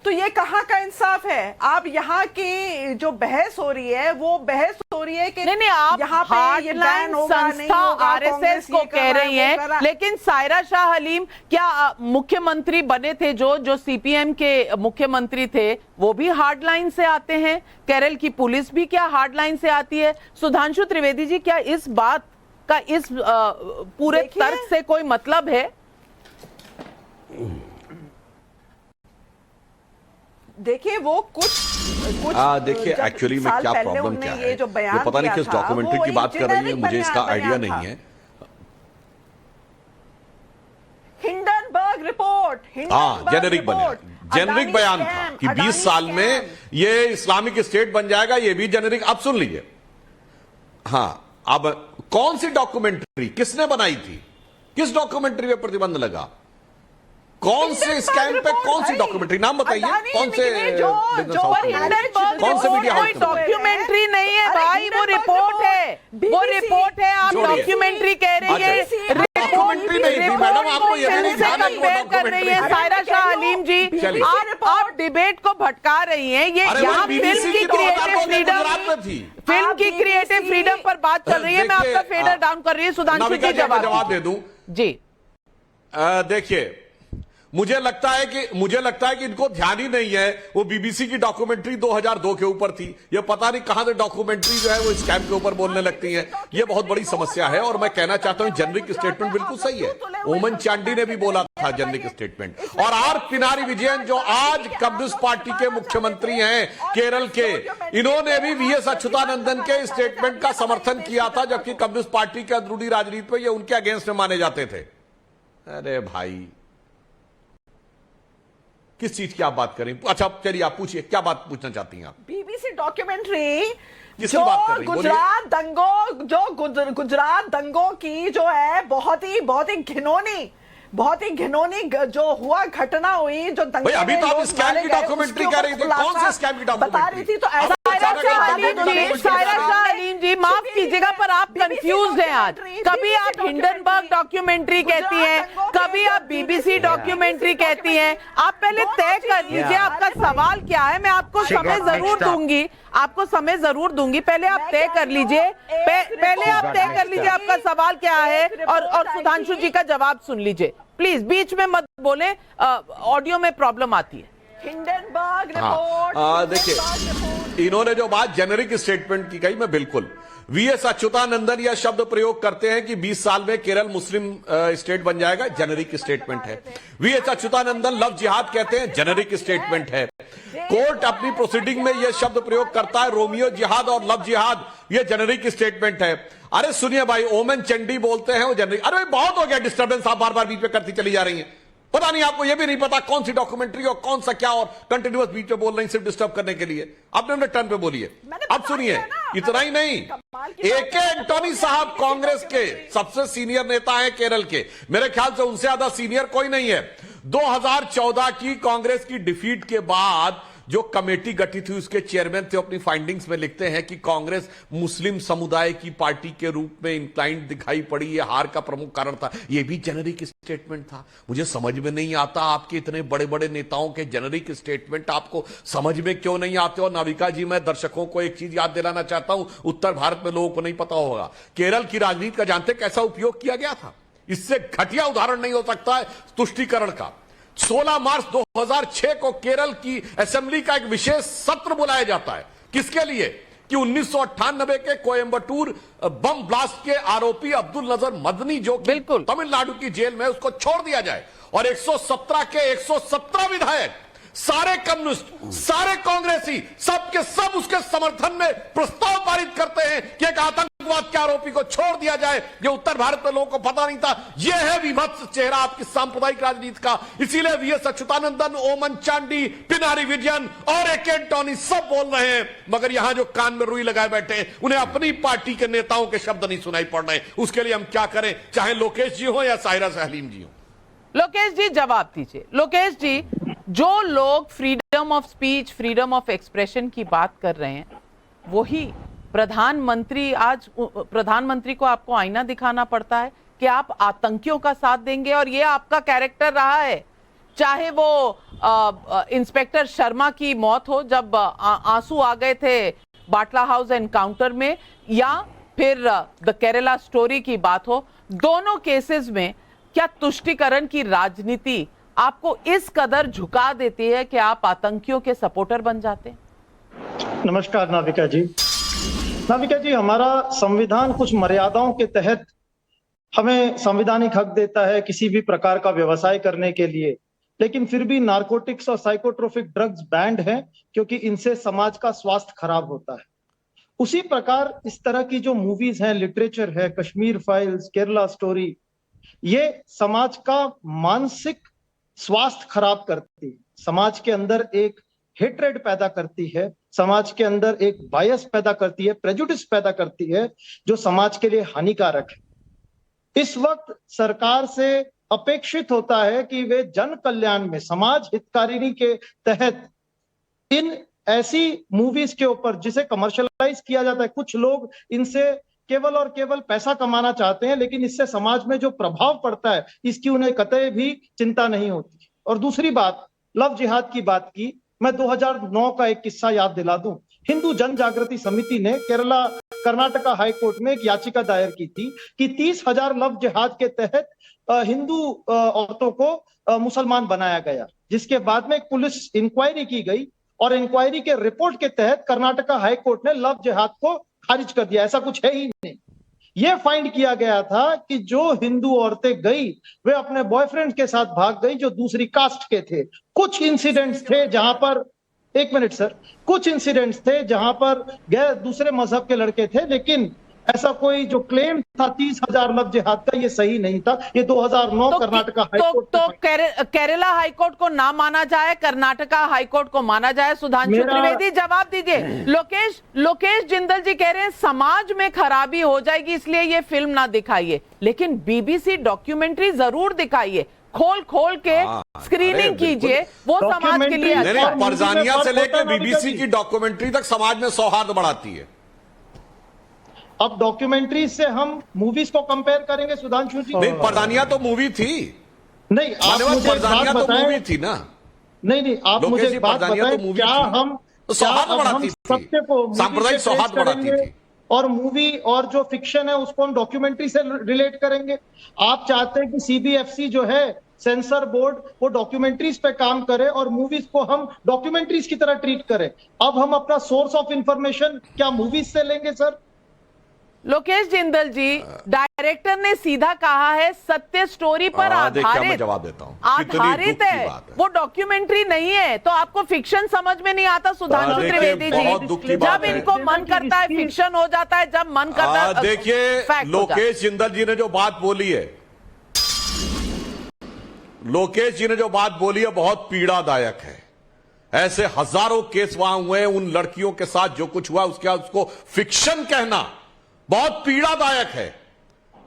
तो ये कहाँ का इंसाफ है? आप यहाँ की जो बहस हो रही है वो बहस हो रही है कि नहीं आप यहाँ पे ये बैन होगा, नहीं संस्था होगा, आरएसएस कांग्रेस को ये कर कह रहा है, रही वो हैं, कर रहा है। लेकिन सायरा शाह हलीम क्या मुख्यमंत्री बने थे, जो सीपीएम के मुख्यमंत्री थे, वो भी हार्ड लाइन से आते हैं? केरल की पुलिस भी क्या हार्ड लाइन से आती है? सुधांशु त्रिवेदी जी, क्या इस बात का इस पूरे तर्क से कोई मतलब है? देखिए वो कुछ देखिए एक्चुअली में क्या प्रॉब्लम क्या है, जो बयान पता नहीं किस डॉक्यूमेंट्री की बात कर रही है, मुझे इसका आइडिया नहीं है। हिंडनबर्ग रिपोर्ट, जेनेरिक जेनेरिक बयान था कि 20 साल में ये इस्लामिक स्टेट बन जाएगा, ये भी जेनेरिक। अब सुन लीजिए, हाँ, अब कौन सी डॉक्यूमेंट्री किसने बनाई थी, किस डॉक्यूमेंट्री पे प्रतिबंध लगा, कौन से स्कैम पे कौन सी डॉक्यूमेंट्री, नाम बताइए, कौन से कौन से मीडिया हाउस? डॉक्यूमेंट्री नहीं है भाई, वो रिपोर्ट है, वो रिपोर्ट है। आप डॉक्यूमेंट्री कह रही है, डॉक्यूमेंट्री नहीं थी मैडम, आपको ये भी नहीं ध्यान कर रही है सायरा शाह हलीम जी। आप डिबेट को भटका रही हैं। ये यहाँ फिल्म की क्रिएटिव फ्रीडम पर बात चल रही है। मैं आपका फेडर डाउन कर रही है। सुधांशु जी जवाब दे दूं जी। देखिए, मुझे लगता है कि इनको ध्यान ही नहीं है। वो बीबीसी की डॉक्यूमेंट्री 2002 के ऊपर थी, ये पता नहीं कहां से डॉक्यूमेंट्री जो है वो स्कैम के ऊपर बोलने लगती है। ये बहुत बड़ी समस्या है। और मैं कहना चाहता हूं जेनरिक स्टेटमेंट बिल्कुल सही है। ओमन चांडी ने भी बोला था जेनरिक स्टेटमेंट। और आर पिनारी विजयन जो आज कम्युनिस्ट पार्टी के मुख्यमंत्री हैं केरल के, इन्होंने भी वीएस अच्युतानंदन के स्टेटमेंट का समर्थन किया था, जबकि कम्युनिस्ट पार्टी के अंदरूनी राजनीति पे ये उनके अगेंस्ट में माने जाते थे। अरे भाई, किस चीज की आप बात करें? अच्छा चलिए, आप पूछिए, क्या बात पूछना चाहती हैं आप? बीबीसी डॉक्यूमेंट्री जो गुजरात दंगों की जो है बहुत ही घिनौनी जो हुआ घटना हुई, जो दंगे अभी तो आप स्कैम की डॉक्यूमेंट्री कर रही थी, कौन से स्कैम की डॉक्यूमेंट्री बता रही थी? तो ऐसा सायरा शाह हलीम जी, माफ कीजिएगा पर आप कंफ्यूज हैं आज। कभी आप हिंडनबर्ग डॉक्यूमेंट्री कहती हैं, कभी आप बीबीसी डॉक्यूमेंट्री कहती हैं। आप पहले तय कर लीजिए आपका सवाल क्या है। मैं आपको समय जरूर दूंगी, पहले आप तय कर लीजिए, आपका सवाल क्या है, और सुधांशु जी का जवाब सुन लीजिए प्लीज। बीच में मत बोले, ऑडियो में प्रॉब्लम आती है। हिंडनबर्ग रिपोर्ट, देखिए, इन्होंने जो बात जेनरिक स्टेटमेंट की कही, मैं बिल्कुल वीएस अच्युतानंदन यह शब्द प्रयोग करते हैं कि 20 साल में केरल मुस्लिम स्टेट बन जाएगा, जेनरिक स्टेटमेंट है। वीएस अच्युतानंदन लव जिहाद कहते हैं, जेनरिक स्टेटमेंट है। कोर्ट अपनी प्रोसीडिंग में यह शब्द प्रयोग करता है, रोमियो जिहाद और लव जिहाद, यह जेनरिक स्टेटमेंट है। अरे सुनिए भाई, ओमन चंडी बोलते हैं वो जेनरिक। अरे बहुत हो गया डिस्टर्बेंस, आप बार बार बीच में करती चली जा रही हैं। पता नहीं, आपको यह भी नहीं पता कौन सी डॉक्यूमेंट्री और कौन सा क्या, और कंटिन्यूअस बीच में बोल रही, सिर्फ डिस्टर्ब करने के लिए। आपने अपने टर्न पे बोलिए। अब सुनिए, इतना ही नहीं, एके एंटोनी साहब कांग्रेस के सबसे सीनियर नेता हैं केरल के, मेरे ख्याल से उनसे ज्यादा सीनियर कोई नहीं है। 2014 की कांग्रेस की डिफीट के बाद जो कमेटी गठित हुई उसके चेयरमैन थे, अपनी फाइंडिंग्स में लिखते हैं कि कांग्रेस मुस्लिम समुदाय की पार्टी के रूप में इंक्लाइंड दिखाई पड़ी, ये हार का प्रमुख कारण था। ये भी जेनरिक स्टेटमेंट था। मुझे समझ में नहीं आता आपके इतने बड़े बड़े नेताओं के जेनरिक स्टेटमेंट आपको समझ में क्यों नहीं आते। और नाविका जी, मैं दर्शकों को एक चीज याद दिलाना चाहता हूं, उत्तर भारत में लोगों को नहीं पता होगा, केरल की राजनीति का जानते कैसा उपयोग किया गया था? इससे घटिया उदाहरण नहीं हो सकता है तुष्टीकरण का। 16 मार्च 2006 को केरल की असेंबली का एक विशेष सत्र बुलाया जाता है। किसके लिए? कि 1998 के कोयंबटूर बम ब्लास्ट के आरोपी अब्दुल नजर मदनी, जो कि तमिलनाडु की जेल में, उसको छोड़ दिया जाए। और 117 के 117 विधायक, सारे कम्युनिस्ट, सारे कांग्रेसी, सब के सब उसके समर्थन में प्रस्ताव पारित करते हैं कि एक आतंकवाद के आरोपी को छोड़ दिया जाए। ये उत्तर भारत में लोगों को पता नहीं था। यह है विभत्स चेहरा आपकी सांप्रदायिक राजनीति का। इसीलिए वीएस अच्युतानंदन, ओमन चांडी, पिनारी विजयन और एके एंटोनी सब बोल रहे हैं, मगर यहां जो कान में रुई लगाए बैठे हैं, उन्हें अपनी पार्टी के नेताओं के शब्द नहीं सुनाई पड़ रहे। उसके लिए हम क्या करें, चाहे लोकेश जी हो या सायरा शाह हलीम जी हो? लोकेश जी जवाब दीजिए। लोकेश जी, जो लोग freedom of speech, freedom of expression की बात कर रहे हैं, वही प्रधानमंत्री को आपको आईना दिखाना पड़ता है कि आप आतंकियों का साथ देंगे, और ये आपका कैरेक्टर रहा है। चाहे वो इंस्पेक्टर शर्मा की मौत हो जब आंसू आ गए थे बाटला हाउस एनकाउंटर में, या फिर द केरला स्टोरी की बात हो, दोनों केसेस में क्या तुष्टीकरण की राजनीति आपको इस कदर झुका देती है कि आप आतंकियों के सपोर्टर बन जाते हैं? नमस्कार नाविका जी। नाविका जी, हमारा संविधान कुछ मर्यादाओं के तहत हमें संवैधानिक हक देता है किसी भी प्रकार का व्यवसाय करने के लिए, लेकिन फिर भी नारकोटिक्स और साइकोट्रोपिक ड्रग्स बैंड हैं क्योंकि इनसे समाज का स्वास्थ्य खराब होता है। उसी प्रकार इस तरह की जो मूवीज हैं, लिटरेचर है, कश्मीर फाइल्स, केरला स्टोरी, ये समाज का मानसिक स्वास्थ्य खराब करती है, समाज के अंदर एक हेट्रेड पैदा करती है, समाज के अंदर एक बायस पैदा करती है, प्रेजुडिस पैदा करती है, जो समाज के लिए हानिकारक है। इस वक्त सरकार से अपेक्षित होता है कि वे जन कल्याण में, समाज हितकारिणी के तहत इन ऐसी मूवीज के ऊपर जिसे कमर्शियलाइज किया जाता है, कुछ लोग इनसे केवल और केवल पैसा कमाना चाहते हैं, लेकिन इससे समाज में जो प्रभाव पड़ता है इसकी उन्हें कतई भी चिंता नहीं होती। और दूसरी बात, लव जिहाद की बात की, मैं 2009 का एक किस्सा याद दिला दूं। हिंदू जन जागृति समिति ने कर्नाटका हाई कोर्ट में एक याचिका दायर की थी कि 30,000 लव जिहाद के तहत हिंदू औरतों को मुसलमान बनाया गया, जिसके बाद में एक पुलिस इंक्वायरी की गई और इंक्वायरी के रिपोर्ट के तहत कर्नाटका हाई कोर्ट ने लव जिहाद को खारिज कर दिया। ऐसा कुछ है ही नहीं। यह फाइंड किया गया था कि जो हिंदू औरतें गई वे अपने बॉयफ्रेंड के साथ भाग गई जो दूसरी कास्ट के थे। कुछ इंसिडेंट्स थे जहां पर, एक मिनट सर, कुछ इंसिडेंट्स थे जहां पर गैर दूसरे मजहब के लड़के थे, लेकिन ऐसा कोई जो क्लेम था 30,000 लव जिहाद का, ये सही नहीं था। ये 2009 कर्नाटका हाईकोर्ट तो केरला हाईकोर्ट को ना माना जाए, कर्नाटका हाईकोर्ट को माना जाए। सुधांशु त्रिवेदी जवाब दीजिए। लोकेश जिंदल जी कह रहे हैं समाज में खराबी हो जाएगी इसलिए ये फिल्म ना दिखाइए, लेकिन बीबीसी डॉक्यूमेंट्री जरूर दिखाइए, खोल के स्क्रीनिंग कीजिए, वो समाज के लिए अच्छा है। परजानिया से लेकर बीबीसी की डॉक्यूमेंट्री तक समाज में सौहार्द बढ़ाती है। अब डॉक्यूमेंट्री से हम मूवीज को कंपेयर करेंगे सुधांशु जी? नहीं, परजानिया तो मूवी थी। नहीं, आप मुझे परजानिया तो मूवी थी ना। नहीं, आप मुझे एक बात बताएं, क्या हम सत्य को सांप्रदायिक सौहार्द बढ़ाती थी और मूवी और जो फिक्शन है उसको हम डॉक्यूमेंट्री से रिलेट करेंगे? आप चाहते हैं कि सीबीएफसी जो है सेंसर बोर्ड, वो डॉक्यूमेंट्रीज पे काम करे और मूवीज को हम डॉक्यूमेंट्रीज की तरह ट्रीट करें। अब हम अपना सोर्स ऑफ इंफॉर्मेशन क्या मूवीज से लेंगे सर? लोकेश जिंदल जी, डायरेक्टर ने सीधा कहा है सत्य स्टोरी पर आधारित, मैं जवाब देता हूं, आधारित है, वो डॉक्यूमेंट्री नहीं है। तो आपको फिक्शन समझ में नहीं आता सुधांशु त्रिवेदी जी? जब इनको मन करता है फिक्शन हो जाता है, जब मन करता है। देखिए, लोकेश जिंदल जी ने जो बात बोली है, लोकेश जी ने जो बात बोली है बहुत पीड़ादायक है। ऐसे हजारों केस वहां हुए, उन लड़कियों के साथ जो कुछ हुआ उसके बाद उसको फिक्शन कहना बहुत पीड़ादायक है,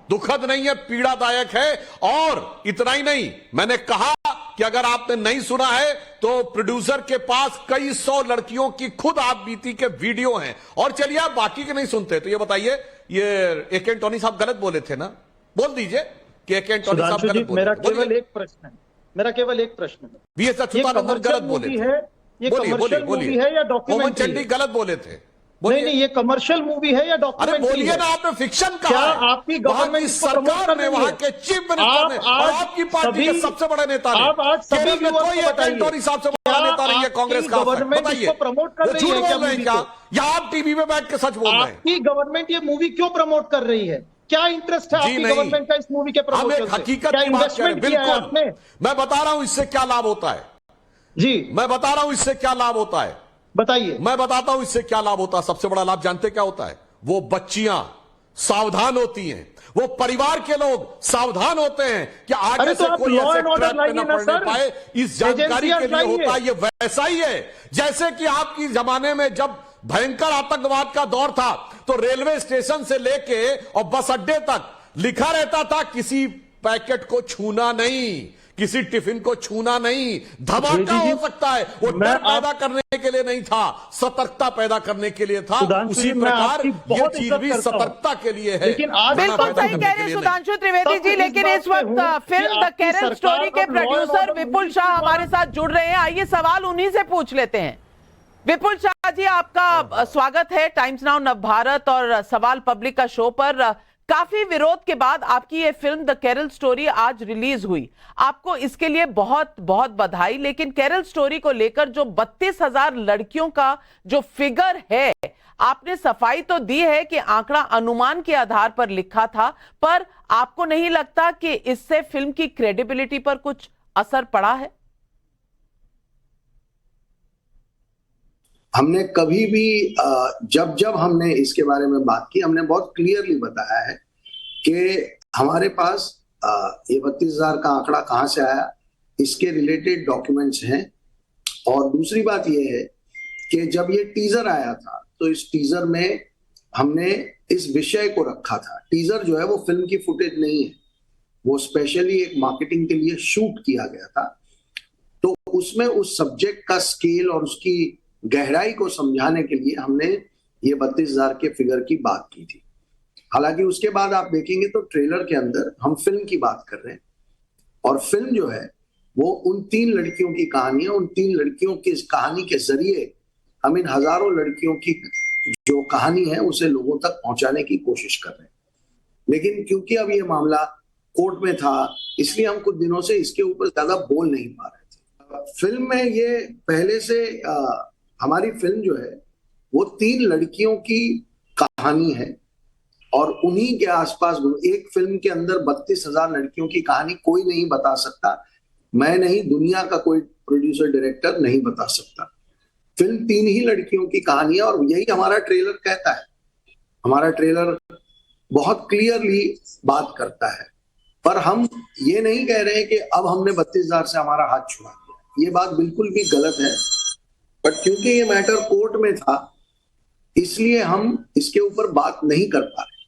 दुखद नहीं है, पीड़ादायक है। और इतना ही नहीं, मैंने कहा कि अगर आपने नहीं सुना है तो प्रोड्यूसर के पास कई 100 लड़कियों की खुद आप बीती के वीडियो हैं। और चलिए आप बाकी के नहीं सुनते तो ये बताइए, ये ए के एंटोनी साहब गलत बोले थे ना? बोल दीजिए कि ए के एंटोनी साहब गलत बोले। मेरा केवल एक प्रश्न है, मेरा केवल एक प्रश्न है। बीएस अच्युतानंदन गलत बोले थे। ये कमर्शियल मूवी है या डॉक्यूमेंट्री? चंडी गलत बोले थे। नहीं, ये कमर्शियल मूवी है या डॉक्यूमेंट्री? अरे बोलिए ना, आपने फिक्शन कहा। क्या आपकी गवर्नमेंट सरकार ने, वहां के चीफ मिनिस्टर ने और आपकी पार्टी के सबसे बड़े नेता ने, आप आज सभी कोई एंटोनी साहब से बड़ा नेता नहीं है कांग्रेस का, बताइए प्रमोट कर रही है? झूठ बोल रहे हैं क्या, या आप टीवी में बैठ के सच बोल रहे हैं? आपकी गवर्नमेंट ये मूवी क्यों प्रमोट कर रही है? क्या इंटरेस्ट है आपकी गवर्नमेंट का इस मूवी के प्रमोशन से? हकीकत की बात करें, बिल्कुल मैं बता रहा हूं इससे क्या लाभ होता है जी, मैं बता रहा हूं इससे क्या लाभ होता है, बताइए। मैं बताता हूं इससे क्या लाभ होता है। सबसे बड़ा लाभ जानते क्या होता है? वो बच्चियां सावधान होती हैं, वो परिवार के लोग सावधान होते हैं कि आगे से कोई ऐसे ट्रैप में न पड़ने पाए। इस जानकारी के लिए होता है। ये वैसा ही है जैसे कि आपकी जमाने में जब भयंकर आतंकवाद का दौर था तो रेलवे स्टेशन से लेके और बस अड्डे तक लिखा रहता था किसी पैकेट को छूना नहीं, किसी टिफिन को छूना नहीं, धमाका जी, हो सकता है। वो डर पैदा करने के लिए नहीं था, सतर्कता पैदा करने के लिए था। सुधांशु उसी जी, मैं प्रकार आपकी ये बहुत चीज इज्जत भी करता हूं। सतर्कता के लिए है, लेकिन आज बिल्कुल सही कह रहे हैं सुधांशु त्रिवेदी जी, लेकिन इस वक्त फिल्म द केरल स्टोरी के प्रोड्यूसर विपुल शाह हमारे साथ जुड़ रहे हैं। आइए सवाल उन्हीं से पूछ लेते हैं। विपुल शाह जी, आपका स्वागत है टाइम्स नाउ नवभारत और सवाल पब्लिक का शो पर। काफी विरोध के बाद आपकी ये फिल्म द केरल स्टोरी आज रिलीज हुई, आपको इसके लिए बहुत बहुत बधाई। लेकिन केरल स्टोरी को लेकर जो 32,000 लड़कियों का जो फिगर है, आपने सफाई तो दी है कि आंकड़ा अनुमान के आधार पर लिखा था, पर आपको नहीं लगता कि इससे फिल्म की क्रेडिबिलिटी पर कुछ असर पड़ा है? हमने कभी भी जब हमने इसके बारे में बात की, हमने बहुत क्लियरली बताया है कि हमारे पास ये 32,000 का आंकड़ा कहां से आया, इसके रिलेटेड डॉक्यूमेंट्स हैं। और दूसरी बात ये है कि जब ये टीजर आया था तो इस टीजर में हमने इस विषय को रखा था। टीजर जो है वो फिल्म की फुटेज नहीं है, वो स्पेशली एक मार्केटिंग के लिए शूट किया गया था। तो उसमें उस सब्जेक्ट का स्केल और उसकी गहराई को समझाने के लिए हमने ये 32,000 के फिगर की बात की थी। हालांकि उसके बाद आप देखेंगे तो ट्रेलर के अंदर हम फिल्म की बात कर रहे हैं, और फिल्म जो है वो उन 3 लड़कियों की कहानी है। उन 3 लड़कियों की इस कहानी के जरिए हम इन हजारों लड़कियों की जो कहानी है उसे लोगों तक पहुंचाने की कोशिश कर रहे हैं। लेकिन क्योंकि अब ये मामला कोर्ट में था, इसलिए हम कुछ दिनों से इसके ऊपर ज्यादा बोल नहीं पा रहे थे। फिल्म में ये पहले से हमारी फिल्म जो है वो 3 लड़कियों की कहानी है, और उन्हीं के आसपास एक फिल्म के अंदर 32,000 लड़कियों की कहानी कोई नहीं बता सकता। मैं नहीं, दुनिया का कोई प्रोड्यूसर डायरेक्टर नहीं बता सकता। फिल्म 3 ही लड़कियों की कहानी है, और यही हमारा ट्रेलर कहता है। हमारा ट्रेलर बहुत क्लियरली बात करता है। पर हम ये नहीं कह रहे हैं कि अब हमने 32,000 से हमारा हाथ छुड़ा दिया, ये बात बिल्कुल भी गलत है। बट क्योंकि ये मैटर कोर्ट में था, इसलिए हम इसके ऊपर बात नहीं कर पा रहे।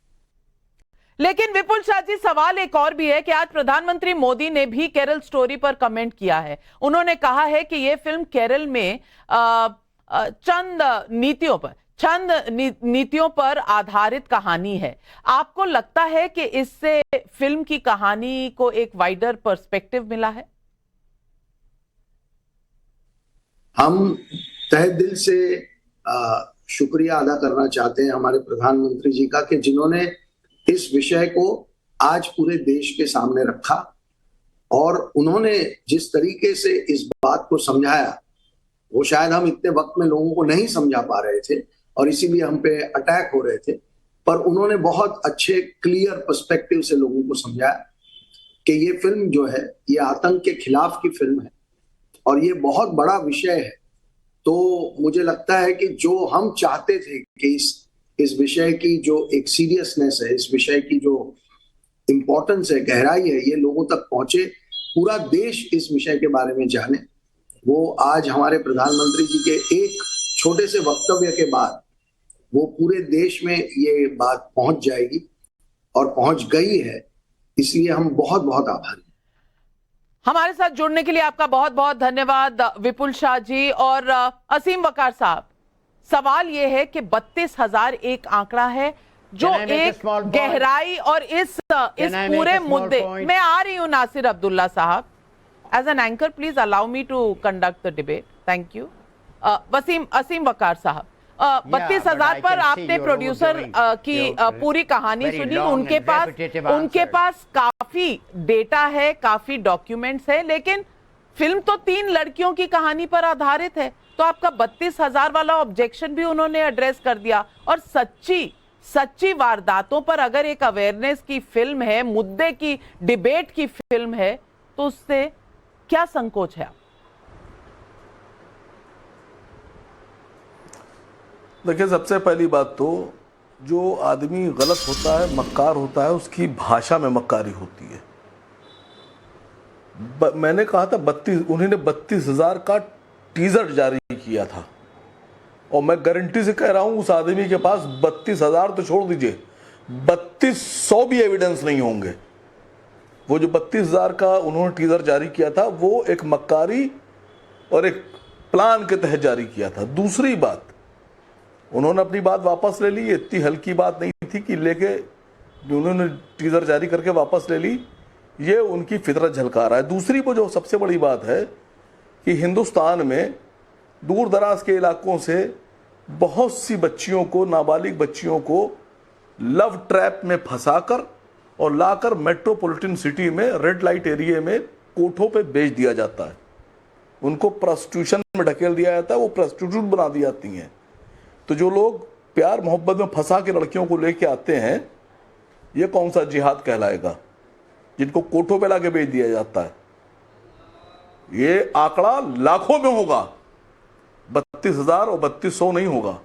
लेकिन विपुल शाह जी, सवाल एक और भी है कि आज प्रधानमंत्री मोदी ने भी केरल स्टोरी पर कमेंट किया है। उन्होंने कहा है कि यह फिल्म केरल में चंद नीतियों पर आधारित कहानी है। आपको लगता है कि इससे फिल्म की कहानी को एक वाइडर पर्सपेक्टिव मिला है? हम तहे दिल से शुक्रिया अदा करना चाहते हैं हमारे प्रधानमंत्री जी का, कि जिन्होंने इस विषय को आज पूरे देश के सामने रखा, और उन्होंने जिस तरीके से इस बात को समझाया वो शायद हम इतने वक्त में लोगों को नहीं समझा पा रहे थे, और इसीलिए हम पे अटैक हो रहे थे। पर उन्होंने बहुत अच्छे क्लियर पर्सपेक्टिव से लोगों को समझाया कि ये फिल्म जो है ये आतंक के खिलाफ की फिल्म है, और ये बहुत बड़ा विषय है। तो मुझे लगता है कि जो हम चाहते थे कि इस विषय की जो एक सीरियसनेस है, इस विषय की जो इम्पोर्टेंस है, गहराई है, ये लोगों तक पहुंचे, पूरा देश इस विषय के बारे में जाने, वो आज हमारे प्रधानमंत्री जी के एक छोटे से वक्तव्य के बाद वो पूरे देश में ये बात पहुंच जाएगी, और पहुंच गई है। इसलिए हम बहुत बहुत आभारी हैं। हमारे साथ जुड़ने के लिए आपका बहुत बहुत धन्यवाद विपुल शाह जी। और असीम वकार साहब, सवाल यह है कि 32,000 एक आंकड़ा है जो एक गहराई और इस पूरे मुद्दे में आ रही हूं। नासिर अब्दुल्ला साहब, as an anchor please allow me to conduct the debate, thank you. Asim Waqar साहब, 32,000 पर आपने प्रोड्यूसर की पूरी कहानी सुनी। उनके पास काफी डेटा है, काफी डॉक्यूमेंट्स है, लेकिन फिल्म तो 3 लड़कियों की कहानी पर आधारित है। तो आपका 32,000 वाला ऑब्जेक्शन भी उन्होंने एड्रेस कर दिया। और सच्ची वारदातों पर अगर एक अवेयरनेस की फिल्म है, मुद्दे की डिबेट की फिल्म है, तो उससे क्या संकोच है? देखिए, सबसे पहली बात तो जो आदमी गलत होता है, मक्कार होता है, उसकी भाषा में मक्कारी होती है। मैंने कहा था उन्होंने 32,000 का टीजर जारी किया था, और मैं गारंटी से कह रहा हूं उस आदमी के पास 32,000 तो छोड़ दीजिए, 3200 भी एविडेंस नहीं होंगे। वो जो 32,000 का उन्होंने टीजर जारी किया था वो एक मक्कारी और एक प्लान के तहत जारी किया था। दूसरी बात, उन्होंने अपनी बात वापस ले ली। इतनी हल्की बात नहीं थी कि लेके उन्होंने टीजर जारी करके वापस ले ली। ये उनकी फितरत झलका रहा है। दूसरी वो जो सबसे बड़ी बात है कि हिंदुस्तान में दूर दराज के इलाकों से बहुत सी बच्चियों को, नाबालिग बच्चियों को लव ट्रैप में फंसाकर और लाकर मेट्रोपॉलिटन सिटी में रेड लाइट एरिया में कोठों पे बेच दिया जाता है। उनको प्रोस्टिट्यूशन में ढकेल दिया जाता है, वो प्रोस्टिट्यूट बना दी जाती हैं। तो जो लोग प्यार मोहब्बत में फंसा के लड़कियों को लेके आते हैं, ये कौन सा जिहाद कहलाएगा, जिनको कोठों पे लाके बेच दिया जाता है। ये आंकड़ा लाखों में होगा, 32,000 और 3200 नहीं होगा।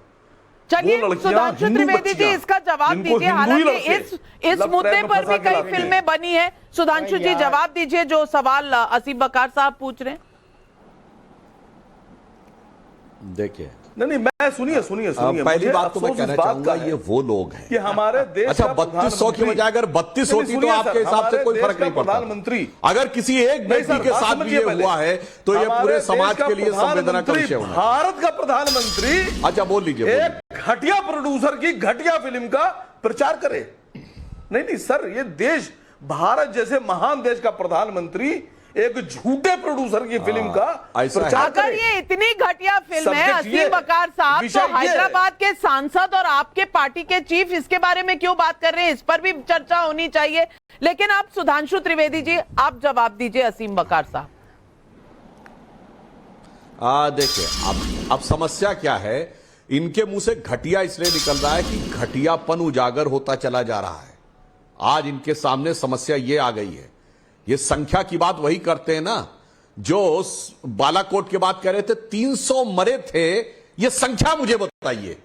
चलिए सुधांशु त्रिवेदी जी इसका जवाब दीजिए। हालांकि इस मुद्दे पर भी कई फिल्में बनी है। सुधांशु जी जवाब दीजिए जो सवाल असीम वकार साहब पूछ रहे हैं। देखिए, नहीं, मैं सुनिए पहली बात तो मैं कहना चाहूंगा, ये वो लोग हैं कि हमारे देश अच्छा 3200 की बजाय अगर 32 होती तो आपके हिसाब से कोई फर्क नहीं पड़ता। प्रधानमंत्री अगर किसी एक व्यक्ति के साथ भी ये हुआ है तो ये पूरे समाज के लिए संवेदना का विषय होना। भारत का प्रधानमंत्री अच्छा बोल लीजिए। एक घटिया प्रोड्यूसर की घटिया फिल्म का प्रचार करे। नहीं सर, ये देश, भारत जैसे महान देश का प्रधानमंत्री एक झूठे प्रोड्यूसर की फिल्म का प्रचार करे। अगर ये इतनी घटिया फिल्म है, असीम वकार साहब तो हैदराबाद के सांसद और आपके पार्टी के चीफ इसके बारे में क्यों बात कर रहे हैं? इस पर भी चर्चा होनी चाहिए। लेकिन आप सुधांशु त्रिवेदी जी आप जवाब दीजिए असीम वकार साहब। देखिए अब समस्या क्या है, इनके मुंह से घटिया इसलिए निकल रहा है कि घटियापन उजागर होता चला जा रहा है। आज इनके सामने समस्या ये आ गई है। ये संख्या की बात वही करते हैं ना जो बालाकोट की बात कह रहे थे, 300 मरे थे। ये संख्या मुझे बताइए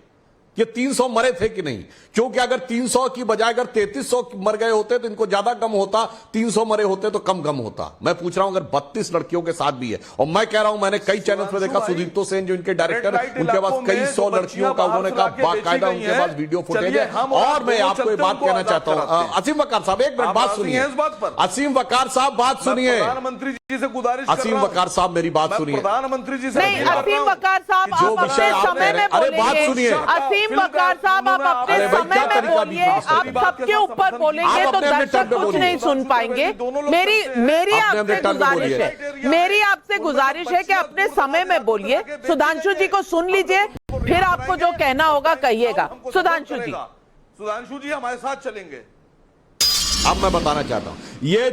कि 300 मरे थे कि नहीं, क्योंकि अगर 300 की बजाय अगर 3300 मर गए होते तो इनको ज्यादा गम होता, 300 मरे होते तो कम गम होता। मैं पूछ रहा हूं अगर 32 लड़कियों के साथ भी है, और मैं कह रहा हूं मैंने कई चैनल पर देखा, सुदीप्तो सेन जो इनके डायरेक्टर, उनके पास कई 100 लड़कियों का उन्होंने कहा बाकायदा उनके पास वीडियो फुटेज है। और मैं आपको एक बात कहना चाहता हूं, असीम वकार साहब एक मिनट बात सुनिए। असीम वकार साहब बात सुनिए। प्रधानमंत्री जी से गुजारिश, असीम वकार साहब मेरी बात सुनिए। प्रधानमंत्री जी से असीम वकार साहब आप अपने समय में अरे बात सुनिए। असीम वकार साहब आप अपने समय में बोलिए। आप सबके ऊपर बोलेंगे तो दर्शक कुछ नहीं सुन पाएंगे। मेरी आपसे गुजारिश है कि अपने समय में बोलिए। सुधांशु जी को सुन लीजिए, फिर आपको जो कहना होगा कहिएगा। सुधांशु जी हमारे साथ चलेंगे। अब मैं बताना चाहता हूं, ये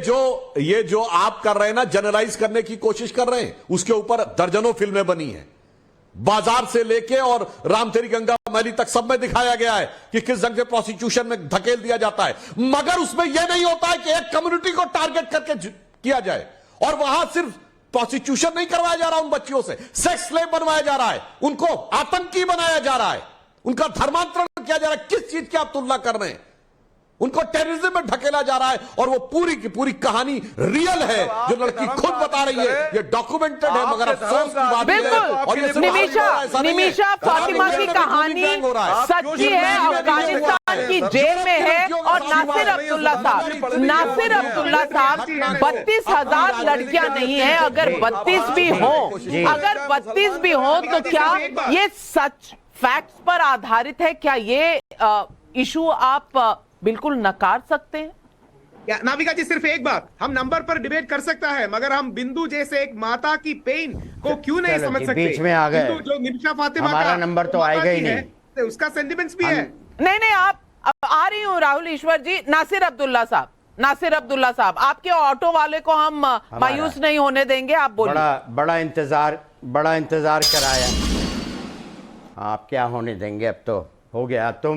जो आप कर रहे हैं ना, जनरलाइज करने की कोशिश कर रहे हैं, उसके ऊपर दर्जनों फिल्में बनी हैं। बाजार से लेके और राम तेरी गंगा मैली तक सब में दिखाया गया है कि किस ढंग से प्रोस्टिट्यूशन में धकेल दिया जाता है। मगर उसमें यह नहीं होता है कि एक कम्युनिटी को टारगेट करके किया जाए, और वहां सिर्फ प्रोस्टिट्यूशन नहीं करवाया जा रहा उन बच्चियों से, सेक्स स्लेव बनवाया जा रहा है, उनको आतंकी बनाया जा रहा है, उनका धर्मांतरण किया जा रहा है। किस चीज की आप तुलना कर रहे हैं? उनको टेररिज्म में ढकेला जा रहा है, और वो पूरी की पूरी कहानी रियल है जो लड़की खुद बता रही है। ये डॉक्यूमेंटेड है, मगर अफसोस की बात बिल्कुल निमिषा फातिमा की कहानी सच्ची है, अफगानिस्तान की जेल में है। और नासिर अब्दुल्ला साहब 32,000 लड़कियां नहीं है। अगर 32 भी हो तो क्या ये सच फैक्ट्स पर आधारित है? क्या ये इशू आप बिल्कुल नकार सकते हैं? नाविका जी सिर्फ एक बात, हम नंबर पर डिबेट कर सकता है, मगर हम बिंदु जैसे एक माता की पेन को क्यों नहीं समझ सकते? बीच में आ गए। जो निमिषा फातिमा हमारा नंबर तो आएगा ही नहीं, उसका सेंटिमेंट्स भी है। नहीं आप आ रही हूँ राहुल ईश्वर जी। नासिर अब्दुल्ला साहब आपके ऑटो वाले को हम मायूस नहीं होने देंगे। आप बोलिए। बड़ा इंतजार कराया, आप क्या होने देंगे? अब तो हो गया। तो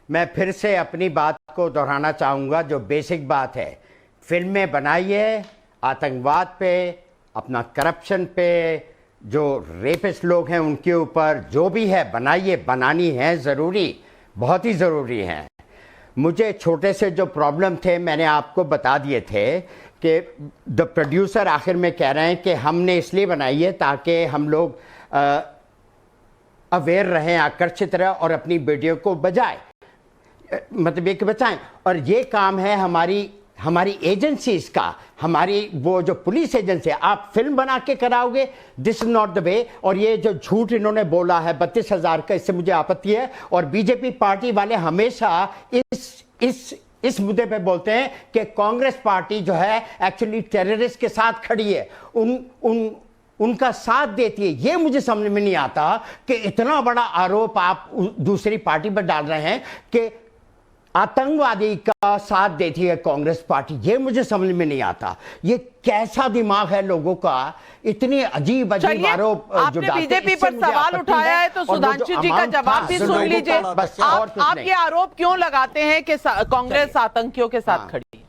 मैं फिर से अपनी बात को दोहराना चाहूँगा, जो बेसिक बात है। फिल्में बनाइए आतंकवाद पे, अपना करप्शन पे, जो रेपिस्ट लोग हैं उनके ऊपर, जो भी है बनाइए, बनानी है ज़रूरी, बहुत ही ज़रूरी है। मुझे छोटे से जो प्रॉब्लम थे मैंने आपको बता दिए थे कि द प्रोड्यूसर आखिर में कह रहे हैं कि हमने इसलिए बनाई है ताकि हम लोग अवेयर रहें, आकर्षित रहें और अपनी बेटियों को बचाएं, मतलब ये कि बचाएं। और ये काम है हमारी हमारी एजेंसीज का, हमारी वो जो पुलिस एजेंसी है, आप फिल्म बना के कराओगे, this is not the way. और ये जो झूठ इन्होंने बोला है 32,000 का, इससे मुझे आपत्ति है। और बीजेपी पार्टी वाले हमेशा इस मुद्दे पे बोलते हैं कि कांग्रेस पार्टी जो है एक्चुअली टेररिस्ट के साथ खड़ी है, उनका साथ देती है। ये मुझे समझ में नहीं आता कि इतना बड़ा आरोप आप दूसरी पार्टी पर डाल रहे हैं कि आतंकवादी का साथ देती है कांग्रेस पार्टी। ये मुझे समझ में नहीं आता, ये कैसा दिमाग है लोगों का, इतनी अजीब आरोप जो बीजेपी पर सवाल उठाया है, तो सुधांशु जी का जवाब भी सुन लीजिए। आप ये आरोप क्यों लगाते हैं कि कांग्रेस आतंकियों के साथ खड़ी है?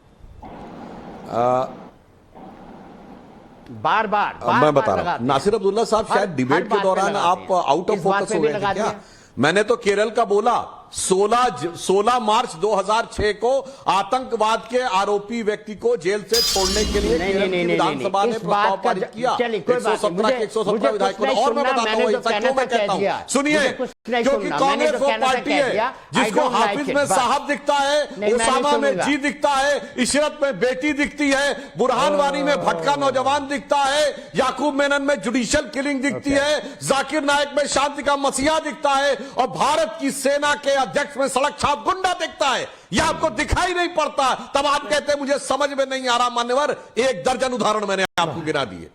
बार मैं बता रहा हूं, नासिर अब्दुल्ला साहब शायद डिबेट के दौरान आप आउट ऑफ फोकस हो गए थे क्या? मैंने तो केरल का बोला, 16 मार्च 2006 को आतंकवाद के आरोपी व्यक्ति को जेल से छोड़ने के लिए केरल की विधानसभा ने प्रस्ताव पारित किया 117 के 117 विधायकों ने। और मैं बताता हूं, सच क्यों मैं कहता हूं, सुनिए, क्योंकि कांग्रेस वो पार्टी है जिसको हाफिज में साहब दिखता है, उसामा में जी दिखता है, इशरत में बेटी दिखती है, बुरहान वानी में भटका नौजवान दिखता है, याकूब मेनन में जुडिशियल किलिंग दिखती है, जाकिर नायक में शांति का मसीहा दिखता है, और भारत की सेना के अध्यक्ष में सड़क छाप गुंडा दिखता है। यह आपको दिखाई नहीं पड़ता, तब आप कहते हैं मुझे समझ में नहीं आ रहा। मान्यवर, 1 दर्जन उदाहरण मैंने आपको गिना दिए।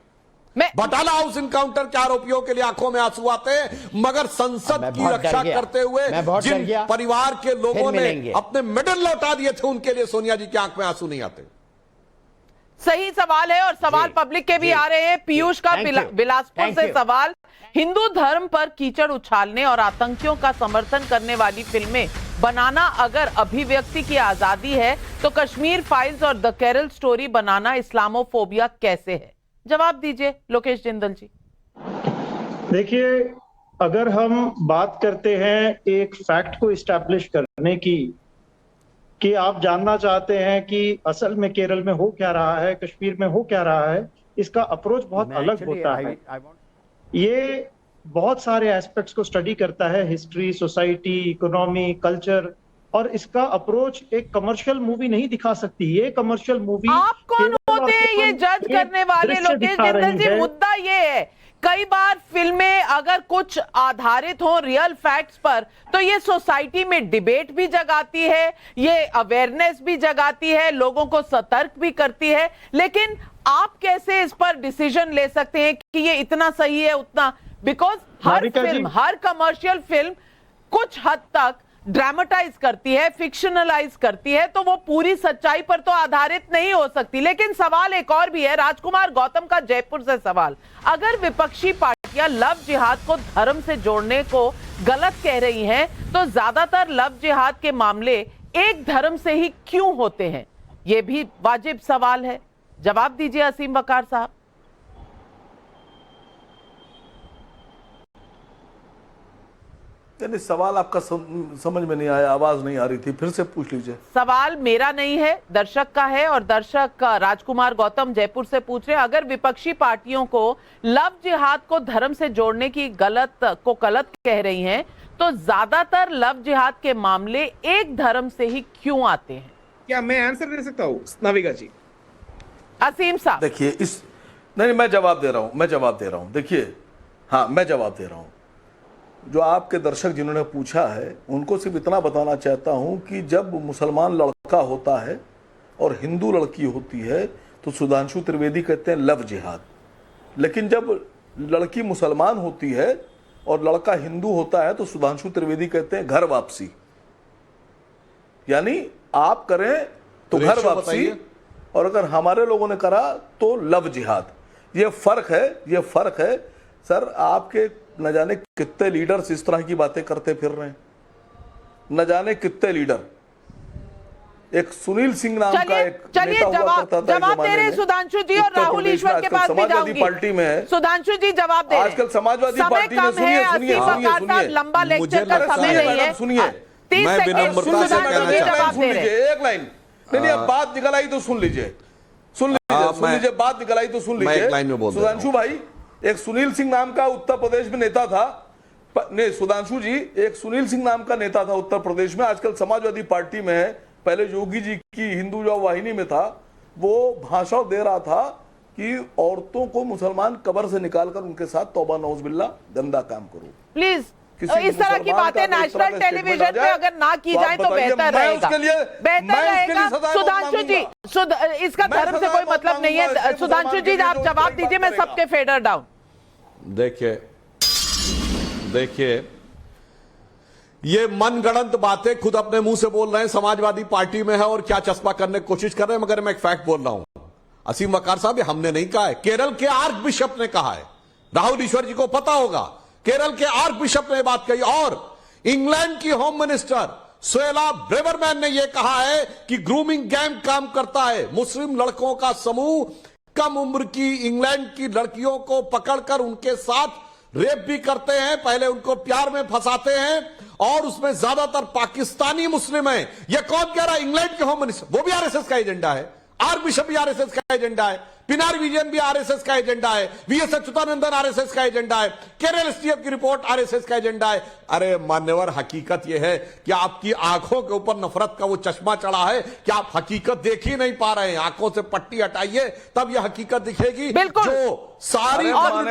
बटाला हाउस इनकाउंटर के आरोपियों के लिए आंखों में आंसू आते हैं, मगर संसद की रक्षा करते हुए जिन परिवार के लोगों ने अपने मेडल लौटा दिए थे, उनके लिए सोनिया जी की आंख में आंसू नहीं आते। सही सवाल है, और सवाल पब्लिक के भी आ रहे हैं। पीयूष का बिलासपुर से सवाल, हिंदू धर्म पर कीचड़ उछालने और आतंकियों का समर्थन करने वाली फिल्में बनाना अगर अभिव्यक्ति की आजादी है, तो कश्मीर फाइल्स और the Kerala story banana Islamophobia कैसे है? जवाब दीजिए लोकेश जिंदल जी। देखिए, अगर हम बात करते हैं एक फैक्ट को इस्टेब्लिश करने की, कि आप जानना चाहते हैं कि असल में केरल में हो क्या रहा है, कश्मीर में हो क्या रहा है, इसका अप्रोच बहुत अलग होता है। ये बहुत सारे एस्पेक्ट्स को स्टडी करता है, हिस्ट्री, सोसाइटी, इकोनॉमी, कल्चर, और इसका अप्रोच एक कमर्शियल मूवी नहीं दिखा सकती। ये कमर्शियल मूवी, आप कौन होते हैं ये जज करने वाले लोकेश जिंदल जी? मुद्दा ये है, कई बार फिल्में अगर कुछ आधारित हो रियल फैक्ट्स पर, तो ये सोसाइटी में डिबेट भी जगाती है, ये अवेयरनेस भी जगाती है, लोगों को सतर्क भी करती है। लेकिन आप कैसे इस पर डिसीजन ले सकते हैं कि ये इतना सही है, उतना? Because her film, her commercial film कुछ हद तक ड्रामेटाइज करती है, फिक्शनलाइज करती है, तो वो पूरी सच्चाई पर तो आधारित नहीं हो सकती। लेकिन सवाल एक और भी है, राजकुमार गौतम का जयपुर से सवाल, अगर विपक्षी पार्टियां लव जिहाद को धर्म से जोड़ने को गलत कह रही हैं, तो ज्यादातर लव जिहाद के मामले एक धर्म से ही क्यों होते हैं? यह भी वाजिब सवाल है। जवाब दीजिए असीम वकार साहब। यानी सवाल आपका समझ में नहीं आया, आवाज नहीं आ रही थी, फिर से पूछ लीजिए। सवाल मेरा नहीं है, दर्शक का है, और दर्शक राजकुमार गौतम जयपुर से पूछ रहे हैं, अगर विपक्षी पार्टियों को लव जिहाद को धर्म से जोड़ने की गलत कह रही हैं, तो ज्यादातर लव जिहाद के मामले एक धर्म से ही क्यों आते हैं? क्या मैं आंसर दे सकता हूँ नाविका जी? असीम साहब देखिए, नहीं, मैं जवाब दे रहा हूं। देखिए, हाँ, मैं जवाब दे रहा हूं। जो आपके दर्शक जिन्होंने पूछा है, उनको सिर्फ इतना बताना चाहता हूं कि जब मुसलमान लड़का होता है और हिंदू लड़की होती है, तो सुधांशु त्रिवेदी कहते हैं लव जिहाद। लेकिन जब लड़की मुसलमान होती है और लड़का हिंदू होता है, तो सुधांशु त्रिवेदी कहते हैं घर वापसी। यानी आप करें तो घर वापसी, और अगर हमारे लोगों ने करा तो लव जिहाद। ये फर्क है सर। आपके न जाने कितने लीडर्स इस तरह की बातें करते फिर रहे हैं, न जाने कितने लीडर। एक सुनील सिंह नाम का एक नेता हुआ करता था जवाब दे रहे सुधांशु जी, और राहुल ईश्वर के पास भी जाऊंगी। पार्टी में है सुधांशु जी, जवाब दे रहे हैं। आजकल समाजवादी पार्टी में सुनिए, लंबा लेक्चर का समय नहीं है, सुनिए, 30 सेकंड सुधांशु जी जवाब दे रहे हैं। एक लाइन नहीं, अब बात निकल आई तो सुन लीजिए, बात निकल आई तो सुन लीजिए। सुधांशु भाई, एक सुनील सिंह नाम का उत्तर प्रदेश में नेता था, नहीं सुधांशु जी, एक सुनील सिंह नाम का नेता था उत्तर प्रदेश में, आजकल समाजवादी पार्टी में है, पहले योगी जी की हिंदू जो वाहिनी में था, वो भाषण दे रहा था कि औरतों को मुसलमान कब्र से निकालकर उनके साथ तौबा नौज़बिल्ला गंदा काम करो। प्लीज किसी इस तरह की बातें नेशनल टेलीविजन पे अगर ना की जाए तो बेहतर रहेगा। बेहतर रहेगा। सुधांशु जी, इसका धर्म से कोई मतलब नहीं है। सुधांशु जी आप जवाब दीजिए, मैं सबके फेडर डाउन। देखिए ये मनगढ़ंत बातें खुद अपने मुंह से बोल रहे हैं, समाजवादी पार्टी में है और क्या चस्पा करने की कोशिश कर रहे हैं, मगर मैं एक फैक्ट बोल रहा हूं। असीम वकार साहब, ये हमने नहीं कहा है, केरल के आर्क बिशप ने कहा है। राहुल ईश्वर जी को पता होगा, केरल के आर्क बिशप ने बात कही। और इंग्लैंड की होम मिनिस्टर सुएला ब्रेवरमैन ने यह कहा है कि ग्रूमिंग गैंग काम करता है। मुस्लिम लड़कों का समूह कम उम्र की इंग्लैंड की लड़कियों को पकड़कर उनके साथ रेप भी करते हैं, पहले उनको प्यार में फंसाते हैं, और उसमें ज्यादातर पाकिस्तानी मुस्लिम हैं। यह कौन कह रहा है? इंग्लैंड के होम मिनिस्टर। वो भी आरएसएस का एजेंडा है, आर्क बिशप भी आरएसएस का एजेंडा है, पिनारी विजयन भी आरएसएस का एजेंडा है, वीएस अच्युतानंदन आरएसएस का एजेंडा है, केरल एसटीएफ की रिपोर्ट आरएसएस का एजेंडा है। अरे मान्यवर, हकीकत यह है कि आपकी आंखों के ऊपर नफरत का वो चश्मा चढ़ा है कि आप हकीकत देख ही नहीं पा रहे हैं। आंखों से पट्टी हटाइए, तब यह हकीकत दिखेगी। बिल्कुल। जो सारी और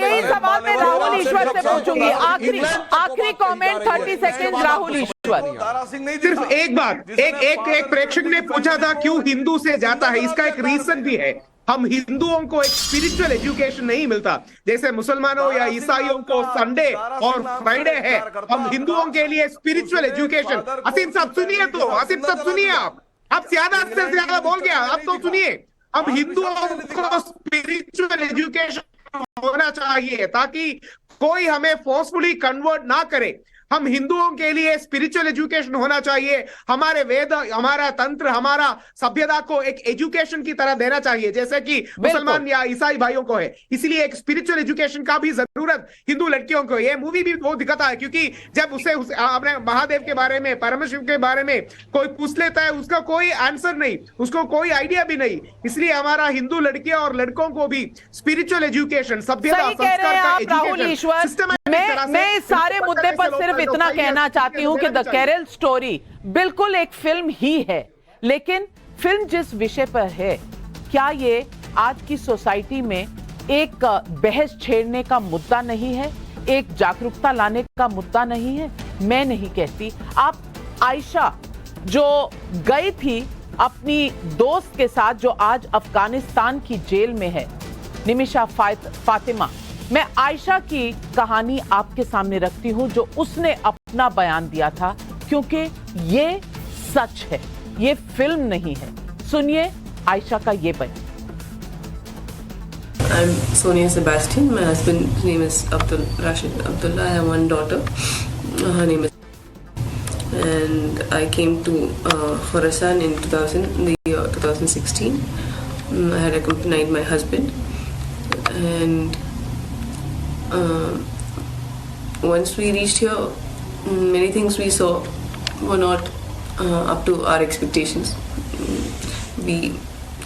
यही सवाल मैं राहुल ईश्वर से पूछूंगी। आखिरी कमेंट 30 सेकंड राहुल ईश्वर। सिर्फ एक बात, एक प्रेक्षक ने पूछा था क्यों हिंदू से जाता है, इसका एक रीजन भी है। हम हिंदुओं को एक स्पिरिचुअल एजुकेशन नहीं मिलता, जैसे मुसलमानों या ईसाइयों को संडे और फ्राइडे है, हम हिंदुओं के लिए स्पिरिचुअल एजुकेशन। असीम साहब सुनिए, तो असीम साहब सुनिए, आप ज्यादा से ज्यादा बोल गया, आप तो सुनिए। हम हिंदुओं को स्पिरिचुअल एजुकेशन होना चाहिए ताकि कोई हमें फोर्सफुली कन्वर्ट ना करे। हम हिंदुओं के लिए स्पिरिचुअल एजुकेशन होना चाहिए। हमारे वेद, हमारा तंत्र, हमारा सभ्यता को एक एजुकेशन की तरह देना चाहिए, जैसे कि मुसलमान या ईसाई भाइयों को है। इसलिए एक स्पिरिचुअल एजुकेशन का भी जरूरत हिंदू लड़कियों को। ये मूवी भी वो दिखाता है, क्योंकि जब उसे अपने महादेव के बारे में, परमशिव के बारे में कोई पूछ लेता है, उसका कोई आंसर नहीं, उसको कोई आइडिया भी नहीं। इसलिए हमारा हिंदू लड़कियों और लड़कों को भी स्पिरिचुअल एजुकेशन, सभ्यता, संस्कार का एजुकेशन। मैं इस सारे मुद्दे पर सिर्फ इतना कहना चाहती हूं कि द केरल स्टोरी बिल्कुल एक फिल्म ही है, लेकिन फिल्म जिस विषय पर है, क्या ये आज की सोसाइटी में एक बहस छेड़ने का मुद्दा नहीं है, एक जागरूकता लाने का मुद्दा नहीं है? मैं नहीं कहती। आप आयशा जो गई थी अपनी दोस्त के साथ, जो आज अफगानिस्तान की जेल में है, निमिशा फातिमा, मैं आयशा की कहानी आपके सामने रखती हूं, जो उसने अपना बयान दिया था, क्योंकि ये सच है, ये फिल्म नहीं है। सुनिए आयशा का ये बयान। I'm Sonia Sebastian. My husband's name is Rashid Abdullah. I have one daughter. Her name is. And I came to Khorasan in 2016. I had accompanied my husband, and once we reached here, many things we saw were not up to our expectations. We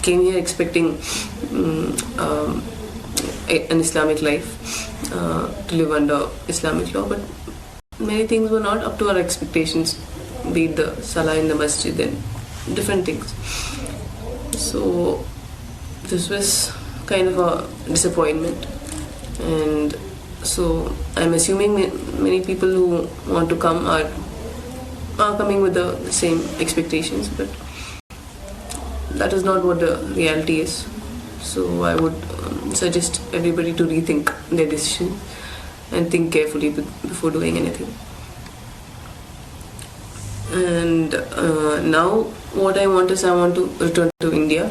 came here expecting an Islamic life, to live under Islamic law, but many things were not up to our expectations, be it the salah in the masjid and different things. So this was kind of a disappointment, and so I'm assuming many people who want to come are coming with the same expectations, but that is not what the reality is. So I would suggest everybody to rethink their decision and think carefully before doing anything. And now what I want is I want to return to India.